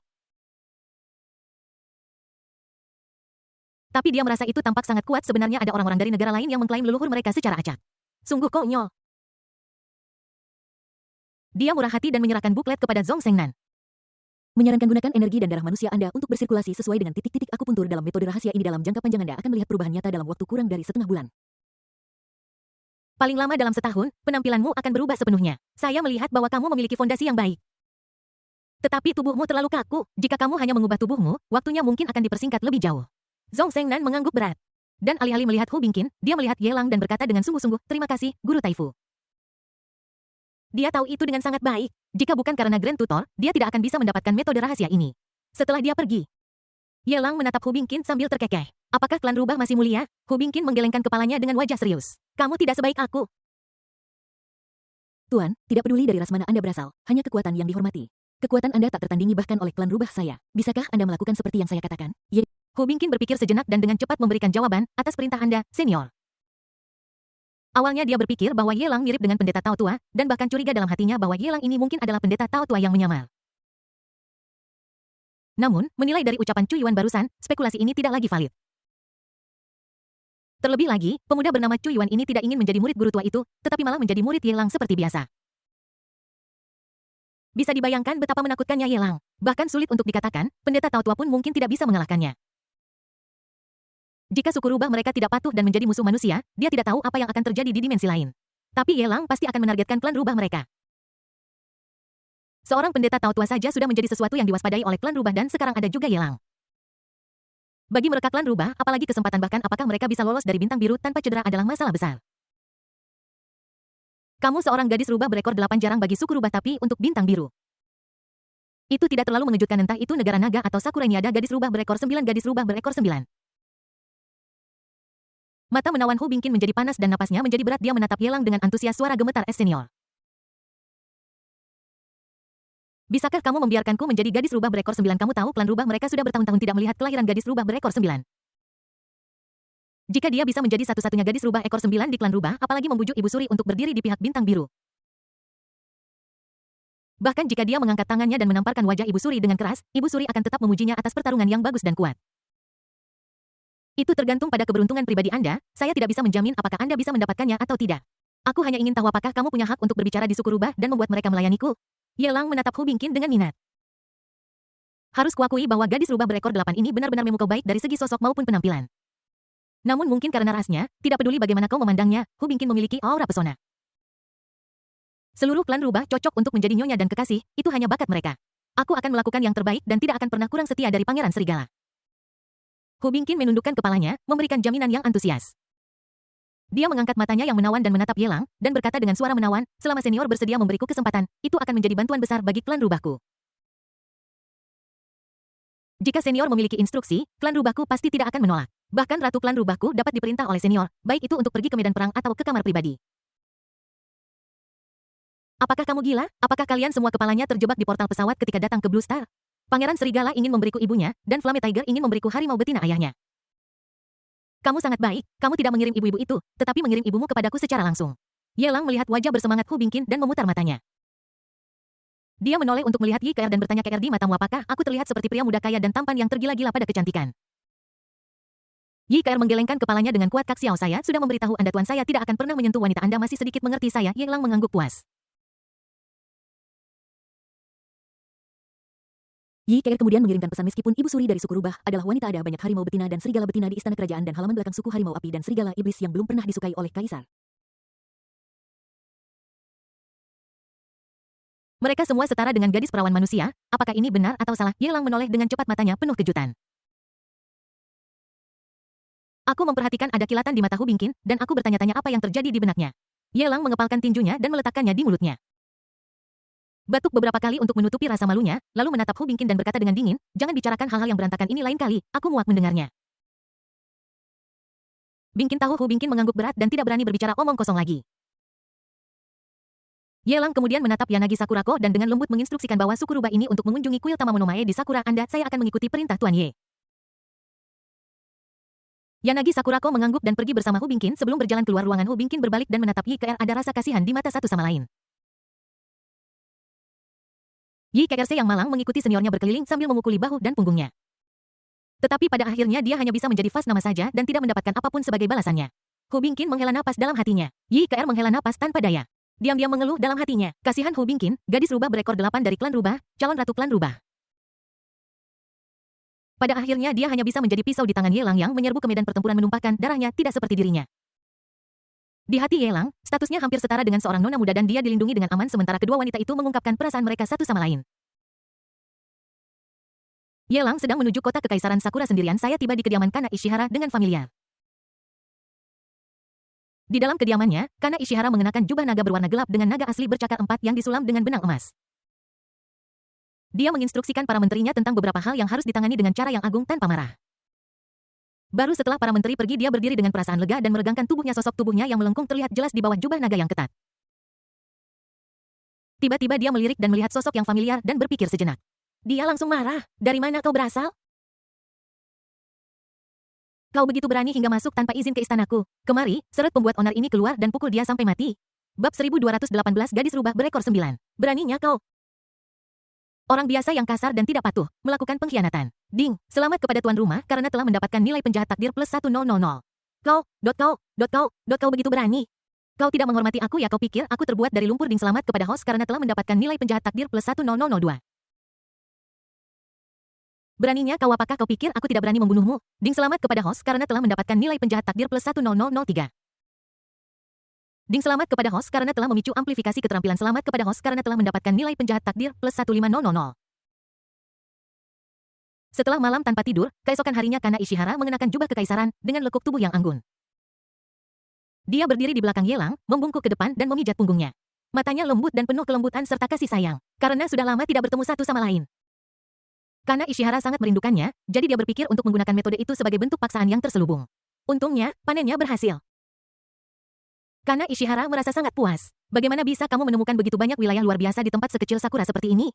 Tapi dia merasa itu tampak sangat kuat. Sebenarnya ada orang-orang dari negara lain yang mengklaim leluhur mereka secara acak. Sungguh konyol. Dia murah hati dan menyerahkan buklet kepada Zhong Zhengnan. Menyarankan gunakan energi dan darah manusia Anda untuk bersirkulasi sesuai dengan titik-titik akupuntur dalam metode rahasia ini. Dalam jangka panjang Anda akan melihat perubahan nyata dalam waktu kurang dari setengah bulan. Paling lama dalam setahun, penampilanmu akan berubah sepenuhnya. Saya melihat bahwa kamu memiliki fondasi yang baik. Tetapi tubuhmu terlalu kaku. Jika kamu hanya mengubah tubuhmu, waktunya mungkin akan dipersingkat lebih jauh. Zhong Zhengnan mengangguk berat. Dan alih-alih melihat Hu Bingqin, dia melihat Yelang dan berkata dengan sungguh-sungguh, terima kasih, Guru Taifu. Dia tahu itu dengan sangat baik. Jika bukan karena Grand Tutor, dia tidak akan bisa mendapatkan metode rahasia ini. Setelah dia pergi, Yelang menatap Hu Bingqin sambil terkekeh. Apakah klan rubah masih mulia? Hu Bingqin menggelengkan kepalanya dengan wajah serius. Kamu tidak sebaik aku. Tuan, tidak peduli dari ras mana Anda berasal, hanya kekuatan yang dihormati. Kekuatan Anda tak tertandingi bahkan oleh klan rubah saya. Bisakah Anda melakukan seperti yang saya katakan? Hu Bingqin berpikir sejenak dan dengan cepat memberikan jawaban, atas perintah Anda, senior. Awalnya dia berpikir bahwa Yelang mirip dengan pendeta Tao Tua, dan bahkan curiga dalam hatinya bahwa Yelang ini mungkin adalah pendeta Tao Tua yang menyamar. Namun, menilai dari ucapan Chu Yuan barusan, spekulasi ini tidak lagi valid. Terlebih lagi, pemuda bernama Chu Yuan ini tidak ingin menjadi murid guru tua itu, tetapi malah menjadi murid Yelang seperti biasa. Bisa dibayangkan betapa menakutkannya Yelang. Bahkan sulit untuk dikatakan, pendeta Tao Tua pun mungkin tidak bisa mengalahkannya. Jika suku rubah mereka tidak patuh dan menjadi musuh manusia, dia tidak tahu apa yang akan terjadi di dimensi lain. Tapi Yelang pasti akan menargetkan klan rubah mereka. Seorang pendeta Tao Tua saja sudah menjadi sesuatu yang diwaspadai oleh klan rubah dan sekarang ada juga Yelang. Bagi mereka klan rubah, apalagi kesempatan bahkan apakah mereka bisa lolos dari bintang biru tanpa cedera adalah masalah besar. Kamu seorang gadis rubah berekor 8 jarang bagi suku rubah tapi untuk bintang biru. Itu tidak terlalu mengejutkan, entah itu negara naga atau Sakurai Niada. Gadis rubah berekor 9, gadis rubah berekor 9. Mata menawan Hu Bingqin menjadi panas dan napasnya menjadi berat. Dia menatap Yelang dengan antusias, suara gemetar es senior. Bisakah kamu membiarkanku menjadi gadis rubah berekor 9? Kamu tahu klan rubah mereka sudah bertahun-tahun tidak melihat kelahiran gadis rubah berekor 9. Jika dia bisa menjadi satu-satunya gadis rubah ekor 9 di klan rubah, apalagi membujuk Ibu Suri untuk berdiri di pihak bintang biru. Bahkan jika dia mengangkat tangannya dan menamparkan wajah Ibu Suri dengan keras, Ibu Suri akan tetap memujinya atas pertarungan yang bagus dan kuat. Itu tergantung pada keberuntungan pribadi Anda, saya tidak bisa menjamin apakah Anda bisa mendapatkannya atau tidak. Aku hanya ingin tahu apakah kamu punya hak untuk berbicara di suku rubah dan membuat mereka melayaniku. Ye Lang menatap Hu Bingqin dengan minat. Harus kuakui bahwa gadis rubah berekor 8 ini benar-benar memukau baik dari segi sosok maupun penampilan. Namun mungkin karena rasnya, tidak peduli bagaimana kau memandangnya, Hu Bingqin memiliki aura pesona. Seluruh klan rubah cocok untuk menjadi nyonya dan kekasih, itu hanya bakat mereka. Aku akan melakukan yang terbaik dan tidak akan pernah kurang setia dari Pangeran Serigala. Hu Bingqin menundukkan kepalanya, memberikan jaminan yang antusias. Dia mengangkat matanya yang menawan dan menatap Ye Lang, dan berkata dengan suara menawan, selama senior bersedia memberiku kesempatan, itu akan menjadi bantuan besar bagi klan rubahku. Jika senior memiliki instruksi, klan rubahku pasti tidak akan menolak. Bahkan ratu klan rubahku dapat diperintah oleh senior, baik itu untuk pergi ke medan perang atau ke kamar pribadi. Apakah kamu gila? Apakah kalian semua kepalanya terjebak di portal pesawat ketika datang ke Blue Star? Pangeran Serigala ingin memberiku ibunya, dan Flame Tiger ingin memberiku harimau betina ayahnya. Kamu sangat baik, kamu tidak mengirim ibu-ibu itu, tetapi mengirim ibumu kepadaku secara langsung. Ye Lang melihat wajah bersemangat Hu Bingqin dan memutar matanya. Dia menoleh untuk melihat Yi Keer dan bertanya Keer di matamu apakah aku terlihat seperti pria muda kaya dan tampan yang tergila-gila pada kecantikan. Yi Keer menggelengkan kepalanya dengan kuat. Kak Xiao, saya sudah memberitahu Anda tuan saya tidak akan pernah menyentuh wanita Anda masih sedikit mengerti saya. Ye Lang mengangguk puas. Yi Keer kemudian mengirimkan pesan meskipun Ibu Suri dari suku rubah adalah wanita ada banyak harimau betina dan serigala betina di istana kerajaan dan halaman belakang suku harimau api dan serigala iblis yang belum pernah disukai oleh kaisar. Mereka semua setara dengan gadis perawan manusia, apakah ini benar atau salah? Ye Lang menoleh dengan cepat matanya penuh kejutan. Aku memperhatikan ada kilatan di mata Hu Bingqin, dan aku bertanya-tanya apa yang terjadi di benaknya. Ye Lang mengepalkan tinjunya dan meletakkannya di mulutnya. Batuk beberapa kali untuk menutupi rasa malunya, lalu menatap Hu Bingqin dan berkata dengan dingin, jangan bicarakan hal-hal yang berantakan ini lain kali, aku muak mendengarnya. Bingqin tahu Hu Bingqin mengangguk berat dan tidak berani berbicara omong kosong lagi. Ye Lang kemudian menatap Yanagi Sakurako dan dengan lembut menginstruksikan bahwa suku rubah ini untuk mengunjungi kuil Tamamonomae di Sakura Anda, saya akan mengikuti perintah Tuan Ye. Yanagi Sakurako mengangguk dan pergi bersama Hu Bingqin. Sebelum berjalan keluar ruangan, Hu Bingqin berbalik dan menatap Yi Keer. Ada rasa kasihan di mata satu sama lain. Yi Keer yang malang mengikuti seniornya berkeliling sambil memukuli bahu dan punggungnya. Tetapi pada akhirnya dia hanya bisa menjadi fas nama saja dan tidak mendapatkan apapun sebagai balasannya. Hu Bingqin menghela napas dalam hatinya. Yi Keer menghela napas tanpa daya. Diam-diam mengeluh dalam hatinya. Kasihan Hu Bingqin, gadis rubah berekor 8 dari klan rubah, calon ratu klan rubah. Pada akhirnya dia hanya bisa menjadi pisau di tangan Ye Lang yang menyerbu ke medan pertempuran menumpahkan darahnya tidak seperti dirinya. Di hati Ye Lang, statusnya hampir setara dengan seorang nona muda dan dia dilindungi dengan aman sementara kedua wanita itu mengungkapkan perasaan mereka satu sama lain. Ye Lang sedang menuju kota kekaisaran Sakura sendirian. Saya tiba di kediaman Kana Ishihara dengan familiar. Di dalam kediamannya, Kana Ishihara mengenakan jubah naga berwarna gelap dengan naga asli bercakar 4 yang disulam dengan benang emas. Dia menginstruksikan para menterinya tentang beberapa hal yang harus ditangani dengan cara yang agung tanpa marah. Baru setelah para menteri pergi dia berdiri dengan perasaan lega dan meregangkan tubuhnya. Sosok tubuhnya yang melengkung terlihat jelas di bawah jubah naga yang ketat. Tiba-tiba dia melirik dan melihat sosok yang familiar dan berpikir sejenak. Dia langsung marah. Dari mana kau berasal? Kau begitu berani hingga masuk tanpa izin ke istanaku. Kemari, seret pembuat onar ini keluar dan pukul dia sampai mati. Bab 1218 Gadis Rubah Berekor 9. Beraninya kau. Orang biasa yang kasar dan tidak patuh, melakukan pengkhianatan. Ding, selamat kepada tuan rumah karena telah mendapatkan nilai penjahat takdir plus 1000. Kau begitu berani. Kau tidak menghormati aku ya, kau pikir aku terbuat dari lumpur. Ding, selamat kepada host karena telah mendapatkan nilai penjahat takdir plus 1002. Beraninya kau, apakah kau pikir aku tidak berani membunuhmu? Ding, selamat kepada host karena telah mendapatkan nilai penjahat takdir plus 1003. Ding, selamat kepada host karena telah memicu amplifikasi keterampilan. Selamat kepada host karena telah mendapatkan nilai penjahat takdir plus 1500. Setelah malam tanpa tidur, keesokan harinya Kana Ishihara mengenakan jubah kekaisaran dengan lekuk tubuh yang anggun. Dia berdiri di belakang Ye Lang, membungkuk ke depan dan memijat punggungnya. Matanya lembut dan penuh kelembutan serta kasih sayang, karena sudah lama tidak bertemu satu sama lain. Kana Ishihara sangat merindukannya, jadi dia berpikir untuk menggunakan metode itu sebagai bentuk paksaan yang terselubung. Untungnya, panennya berhasil. Kana Ishihara merasa sangat puas. Bagaimana bisa kamu menemukan begitu banyak wilayah luar biasa di tempat sekecil Sakura seperti ini?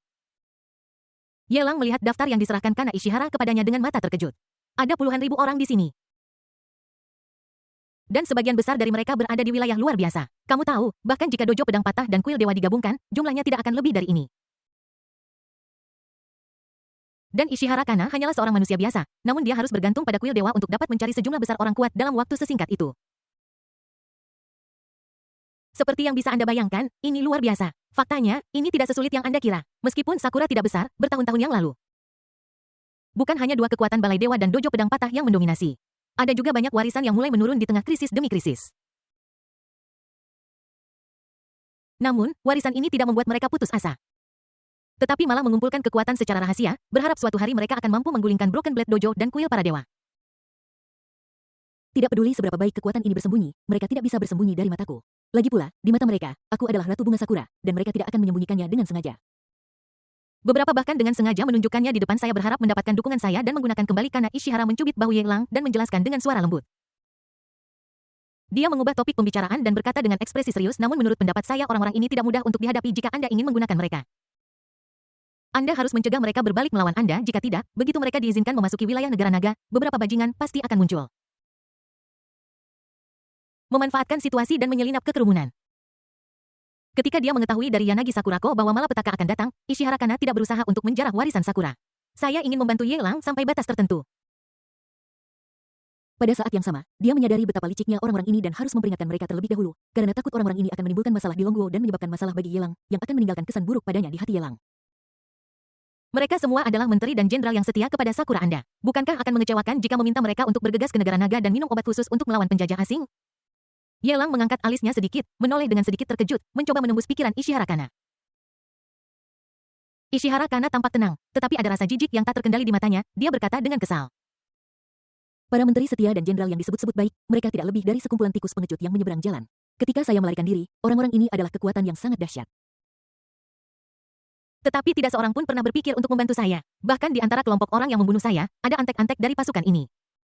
Ye Lang melihat daftar yang diserahkan Kana Ishihara kepadanya dengan mata terkejut. Ada puluhan ribu orang di sini. dan sebagian besar dari mereka berada di wilayah luar biasa. Kamu tahu, bahkan jika dojo pedang patah dan kuil dewa digabungkan, jumlahnya tidak akan lebih dari ini. Dan Ishihara Kana hanyalah seorang manusia biasa, namun dia harus bergantung pada kuil dewa untuk dapat mencari sejumlah besar orang kuat dalam waktu sesingkat itu. Seperti yang bisa Anda bayangkan, ini luar biasa. Faktanya, ini tidak sesulit yang Anda kira. Meskipun Sakura tidak besar, bertahun-tahun yang lalu. Bukan hanya dua kekuatan balai dewa dan dojo pedang patah yang mendominasi. Ada juga banyak warisan yang mulai menurun di tengah krisis demi krisis. Namun, warisan ini tidak membuat mereka putus asa. Tetapi malah mengumpulkan kekuatan secara rahasia, berharap suatu hari mereka akan mampu menggulingkan Broken Blade Dojo dan kuil para dewa. Tidak peduli seberapa baik kekuatan ini bersembunyi, mereka tidak bisa bersembunyi dari mataku. Lagi pula, di mata mereka, aku adalah Ratu Bunga Sakura, dan mereka tidak akan menyembunyikannya dengan sengaja. Beberapa bahkan dengan sengaja menunjukkannya di depan saya berharap mendapatkan dukungan saya dan menggunakan kembali Kana. Ishihara mencubit bahu Ye Lang dan menjelaskan dengan suara lembut. Dia mengubah topik pembicaraan dan berkata dengan ekspresi serius, namun menurut pendapat saya orang-orang ini tidak mudah untuk dihadapi jika Anda ingin menggunakan mereka. Anda harus mencegah mereka berbalik melawan Anda, jika tidak, begitu mereka diizinkan memasuki wilayah negara naga, beberapa bajingan pasti akan muncul. Memanfaatkan situasi dan menyelinap ke kerumunan. Ketika dia mengetahui dari Yanagi Sakurako bahwa malapetaka akan datang, Ishihara Kana tidak berusaha untuk menjarah warisan Sakura. Saya ingin membantu Ye Lang sampai batas tertentu. Pada saat yang sama, dia menyadari betapa liciknya orang-orang ini dan harus memperingatkan mereka terlebih dahulu, karena takut orang-orang ini akan menimbulkan masalah di Longguo dan menyebabkan masalah bagi Ye Lang, yang akan meninggalkan kesan buruk padanya di hati Ye Lang. Mereka semua adalah menteri dan jenderal yang setia kepada Sakura Anda. Bukankah akan mengecewakan jika meminta mereka untuk bergegas ke negara naga dan minum obat khusus untuk melawan penjajah asing? Ye Lang mengangkat alisnya sedikit, menoleh dengan sedikit terkejut, mencoba menembus pikiran Ishihara Kana. Ishihara Kana tampak tenang, tetapi ada rasa jijik yang tak terkendali di matanya, dia berkata dengan kesal. Para menteri setia dan jenderal yang disebut-sebut baik, mereka tidak lebih dari sekumpulan tikus pengecut yang menyeberang jalan. Ketika saya melarikan diri, orang-orang ini adalah kekuatan yang sangat dahsyat. Tetapi tidak seorang pun pernah berpikir untuk membantu saya. Bahkan di antara kelompok orang yang membunuh saya, ada antek-antek dari pasukan ini.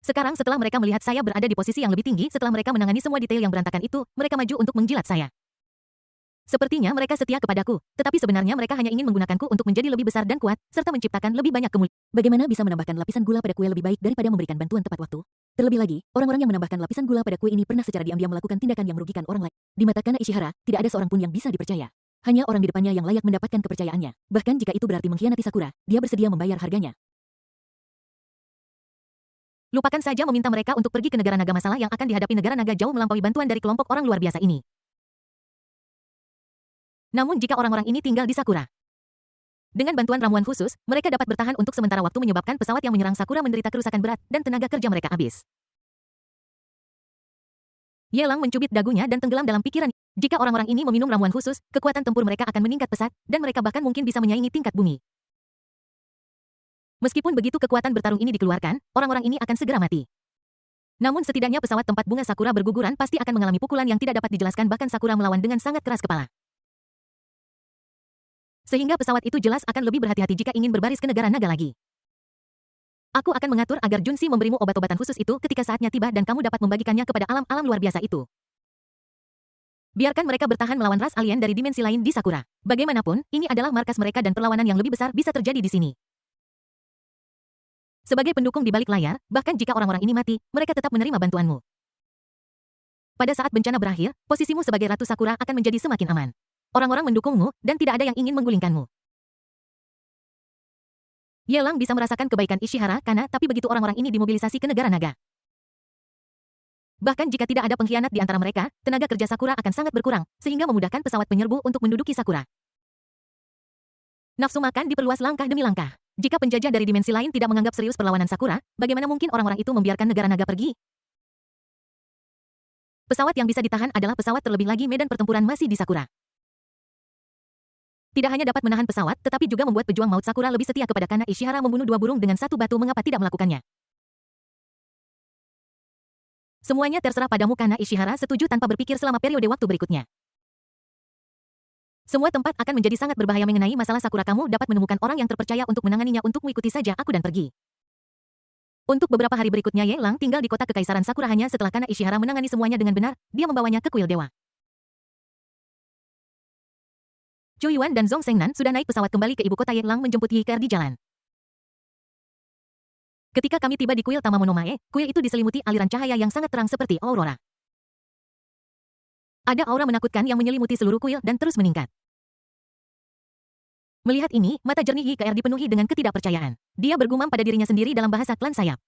Sekarang setelah mereka melihat saya berada di posisi yang lebih tinggi, setelah mereka menangani semua detail yang berantakan itu, mereka maju untuk menjilat saya. Sepertinya mereka setia kepadaku, tetapi sebenarnya mereka hanya ingin menggunakanku untuk menjadi lebih besar dan kuat, serta menciptakan lebih banyak kemuliaan. Bagaimana bisa menambahkan lapisan gula pada kue lebih baik daripada memberikan bantuan tepat waktu? Terlebih lagi, orang-orang yang menambahkan lapisan gula pada kue ini pernah secara diam-diam melakukan tindakan yang merugikan orang lain. Di mata Kana Ishihara, tidak ada seorang pun yang bisa dipercaya. Hanya orang di depannya yang layak mendapatkan kepercayaannya. Bahkan jika itu berarti mengkhianati Sakura, dia bersedia membayar harganya. Lupakan saja meminta mereka untuk pergi ke negara naga. Masalah yang akan dihadapi negara naga jauh melampaui bantuan dari kelompok orang luar biasa ini. Namun jika orang-orang ini tinggal di Sakura, dengan bantuan ramuan khusus, mereka dapat bertahan untuk sementara waktu menyebabkan pesawat yang menyerang Sakura menderita kerusakan berat dan tenaga kerja mereka habis. Ye Lang mencubit dagunya dan tenggelam dalam pikiran. Jika orang-orang ini meminum ramuan khusus, kekuatan tempur mereka akan meningkat pesat, dan mereka bahkan mungkin bisa menyaingi tingkat bumi. Meskipun begitu kekuatan bertarung ini dikeluarkan, orang-orang ini akan segera mati. Namun setidaknya pesawat tempat bunga Sakura berguguran pasti akan mengalami pukulan yang tidak dapat dijelaskan, bahkan Sakura melawan dengan sangat keras kepala. Sehingga pesawat itu jelas akan lebih berhati-hati jika ingin berbaris ke negara naga lagi. Aku akan mengatur agar Junshi memberimu obat-obatan khusus itu ketika saatnya tiba dan kamu dapat membagikannya kepada alam-alam luar biasa itu. Biarkan mereka bertahan melawan ras alien dari dimensi lain di Sakura. Bagaimanapun, ini adalah markas mereka dan perlawanan yang lebih besar bisa terjadi di sini. Sebagai pendukung di balik layar, bahkan jika orang-orang ini mati, mereka tetap menerima bantuanmu. Pada saat bencana berakhir, posisimu sebagai Ratu Sakura akan menjadi semakin aman. Orang-orang mendukungmu, dan tidak ada yang ingin menggulingkanmu. Ye Lang bisa merasakan kebaikan Ishihara Kana, tapi begitu orang-orang ini dimobilisasi ke negara naga. Bahkan jika tidak ada pengkhianat di antara mereka, tenaga kerja Sakura akan sangat berkurang, sehingga memudahkan pesawat penyerbu untuk menduduki Sakura. Nafsu makan diperluas langkah demi langkah. Jika penjajah dari dimensi lain tidak menganggap serius perlawanan Sakura, bagaimana mungkin orang-orang itu membiarkan negara naga pergi? Pesawat yang bisa ditahan adalah pesawat, terlebih lagi medan pertempuran masih di Sakura. Tidak hanya dapat menahan pesawat, tetapi juga membuat pejuang maut Sakura lebih setia kepada Kana. Ishihara membunuh dua burung dengan satu batu, mengapa tidak melakukannya? Semuanya terserah padamu. Kana Ishihara setuju tanpa berpikir selama periode waktu berikutnya. Semua tempat akan menjadi sangat berbahaya mengenai masalah Sakura. Kamu dapat menemukan orang yang terpercaya untuk menanganinya. Untukmu ikuti saja aku dan pergi. Untuk beberapa hari berikutnya Ye Lang tinggal di kota Kekaisaran Sakura. Hanya setelah Kana Ishihara menangani semuanya dengan benar, dia membawanya ke kuil dewa. Zhou Yuan dan Zhong Sengnan sudah naik pesawat kembali ke ibu kota. Ye Lang menjemput Ye Ker di jalan. Ketika kami tiba di kuil Tamamonomae, kuil itu diselimuti aliran cahaya yang sangat terang seperti aurora. Ada aura menakutkan yang menyelimuti seluruh kuil dan terus meningkat. Melihat ini, mata jernih Yi Keer dipenuhi dengan ketidakpercayaan. Dia bergumam pada dirinya sendiri dalam bahasa klan sayap.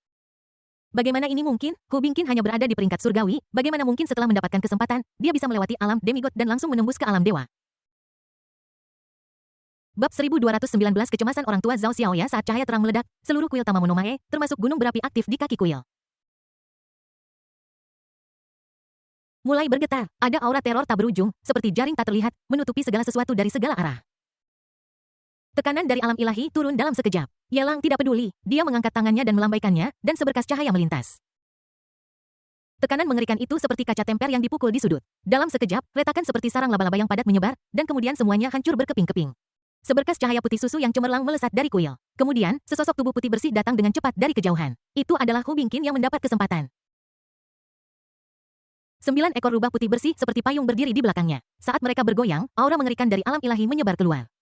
Bagaimana ini mungkin? Hu Bingqin hanya berada di peringkat surgawi, bagaimana mungkin setelah mendapatkan kesempatan, dia bisa melewati alam demigod dan langsung menembus ke alam dewa. Bab 1219 Kecemasan orang tua Zhao Xiaoya saat cahaya terang meledak, seluruh kuil Tamamonomae, termasuk gunung berapi aktif di kaki kuil, mulai bergetar. Ada aura teror tak berujung, seperti jaring tak terlihat, menutupi segala sesuatu dari segala arah. Tekanan dari alam ilahi turun dalam sekejap. Yelang tidak peduli, dia mengangkat tangannya dan melambaikannya, dan seberkas cahaya melintas. Tekanan mengerikan itu seperti kaca temper yang dipukul di sudut. Dalam sekejap, retakan seperti sarang laba-laba yang padat menyebar, dan kemudian semuanya hancur berkeping-keping. Seberkas cahaya putih susu yang cemerlang melesat dari kuil. Kemudian, sesosok tubuh putih bersih datang dengan cepat dari kejauhan. Itu adalah Hu Bingqin yang mendapat kesempatan. 9 ekor rubah putih bersih seperti payung berdiri di belakangnya. Saat mereka bergoyang, aura mengerikan dari alam ilahi menyebar keluar.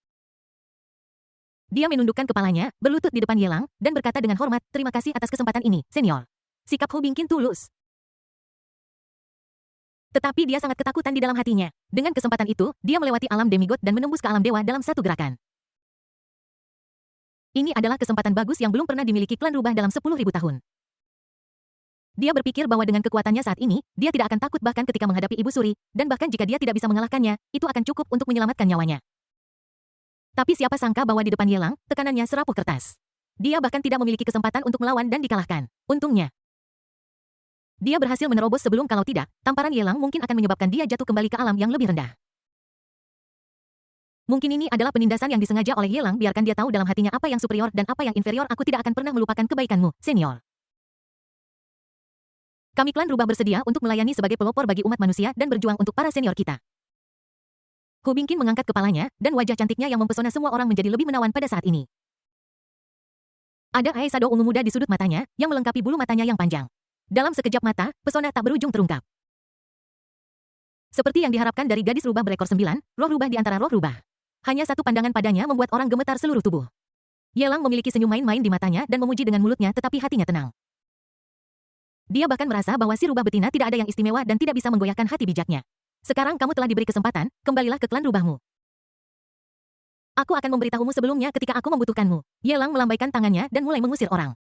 Dia menundukkan kepalanya, berlutut di depan Yelang, dan berkata dengan hormat, "Terima kasih atas kesempatan ini, senior." Sikap Hu Bingqin tulus. Tetapi dia sangat ketakutan di dalam hatinya. Dengan kesempatan itu, dia melewati alam demigod dan menembus ke alam dewa dalam satu gerakan. Ini adalah kesempatan bagus yang belum pernah dimiliki klan rubah dalam 10.000 tahun. Dia berpikir bahwa dengan kekuatannya saat ini, dia tidak akan takut bahkan ketika menghadapi Ibu Suri, dan bahkan jika dia tidak bisa mengalahkannya, itu akan cukup untuk menyelamatkan nyawanya. Tapi siapa sangka bahwa di depan Yelang, tekanannya serapuh kertas. Dia bahkan tidak memiliki kesempatan untuk melawan dan dikalahkan. Untungnya, dia berhasil menerobos sebelum kalau tidak, tamparan Yelang mungkin akan menyebabkan dia jatuh kembali ke alam yang lebih rendah. Mungkin ini adalah penindasan yang disengaja oleh Yelang biarkan dia tahu dalam hatinya apa yang superior dan apa yang inferior. Aku tidak akan pernah melupakan kebaikanmu, senior. Kami klan rubah bersedia untuk melayani sebagai pelopor bagi umat manusia dan berjuang untuk para senior kita. Hu Bingqin mengangkat kepalanya, dan wajah cantiknya yang mempesona semua orang menjadi lebih menawan pada saat ini. Ada eyeshadow ungu muda di sudut matanya, yang melengkapi bulu matanya yang panjang. Dalam sekejap mata, pesona tak berujung terungkap. Seperti yang diharapkan dari gadis rubah berekor 9, roh rubah di antara roh rubah. Hanya satu pandangan padanya membuat orang gemetar seluruh tubuh. Yelang memiliki senyum main-main di matanya dan memuji dengan mulutnya tetapi hatinya tenang. Dia bahkan merasa bahwa si rubah betina tidak ada yang istimewa dan tidak bisa menggoyahkan hati bijaknya. Sekarang kamu telah diberi kesempatan, kembalilah ke klan rubahmu. Aku akan memberitahumu sebelumnya ketika aku membutuhkanmu. Yelang melambaikan tangannya dan mulai mengusir orang.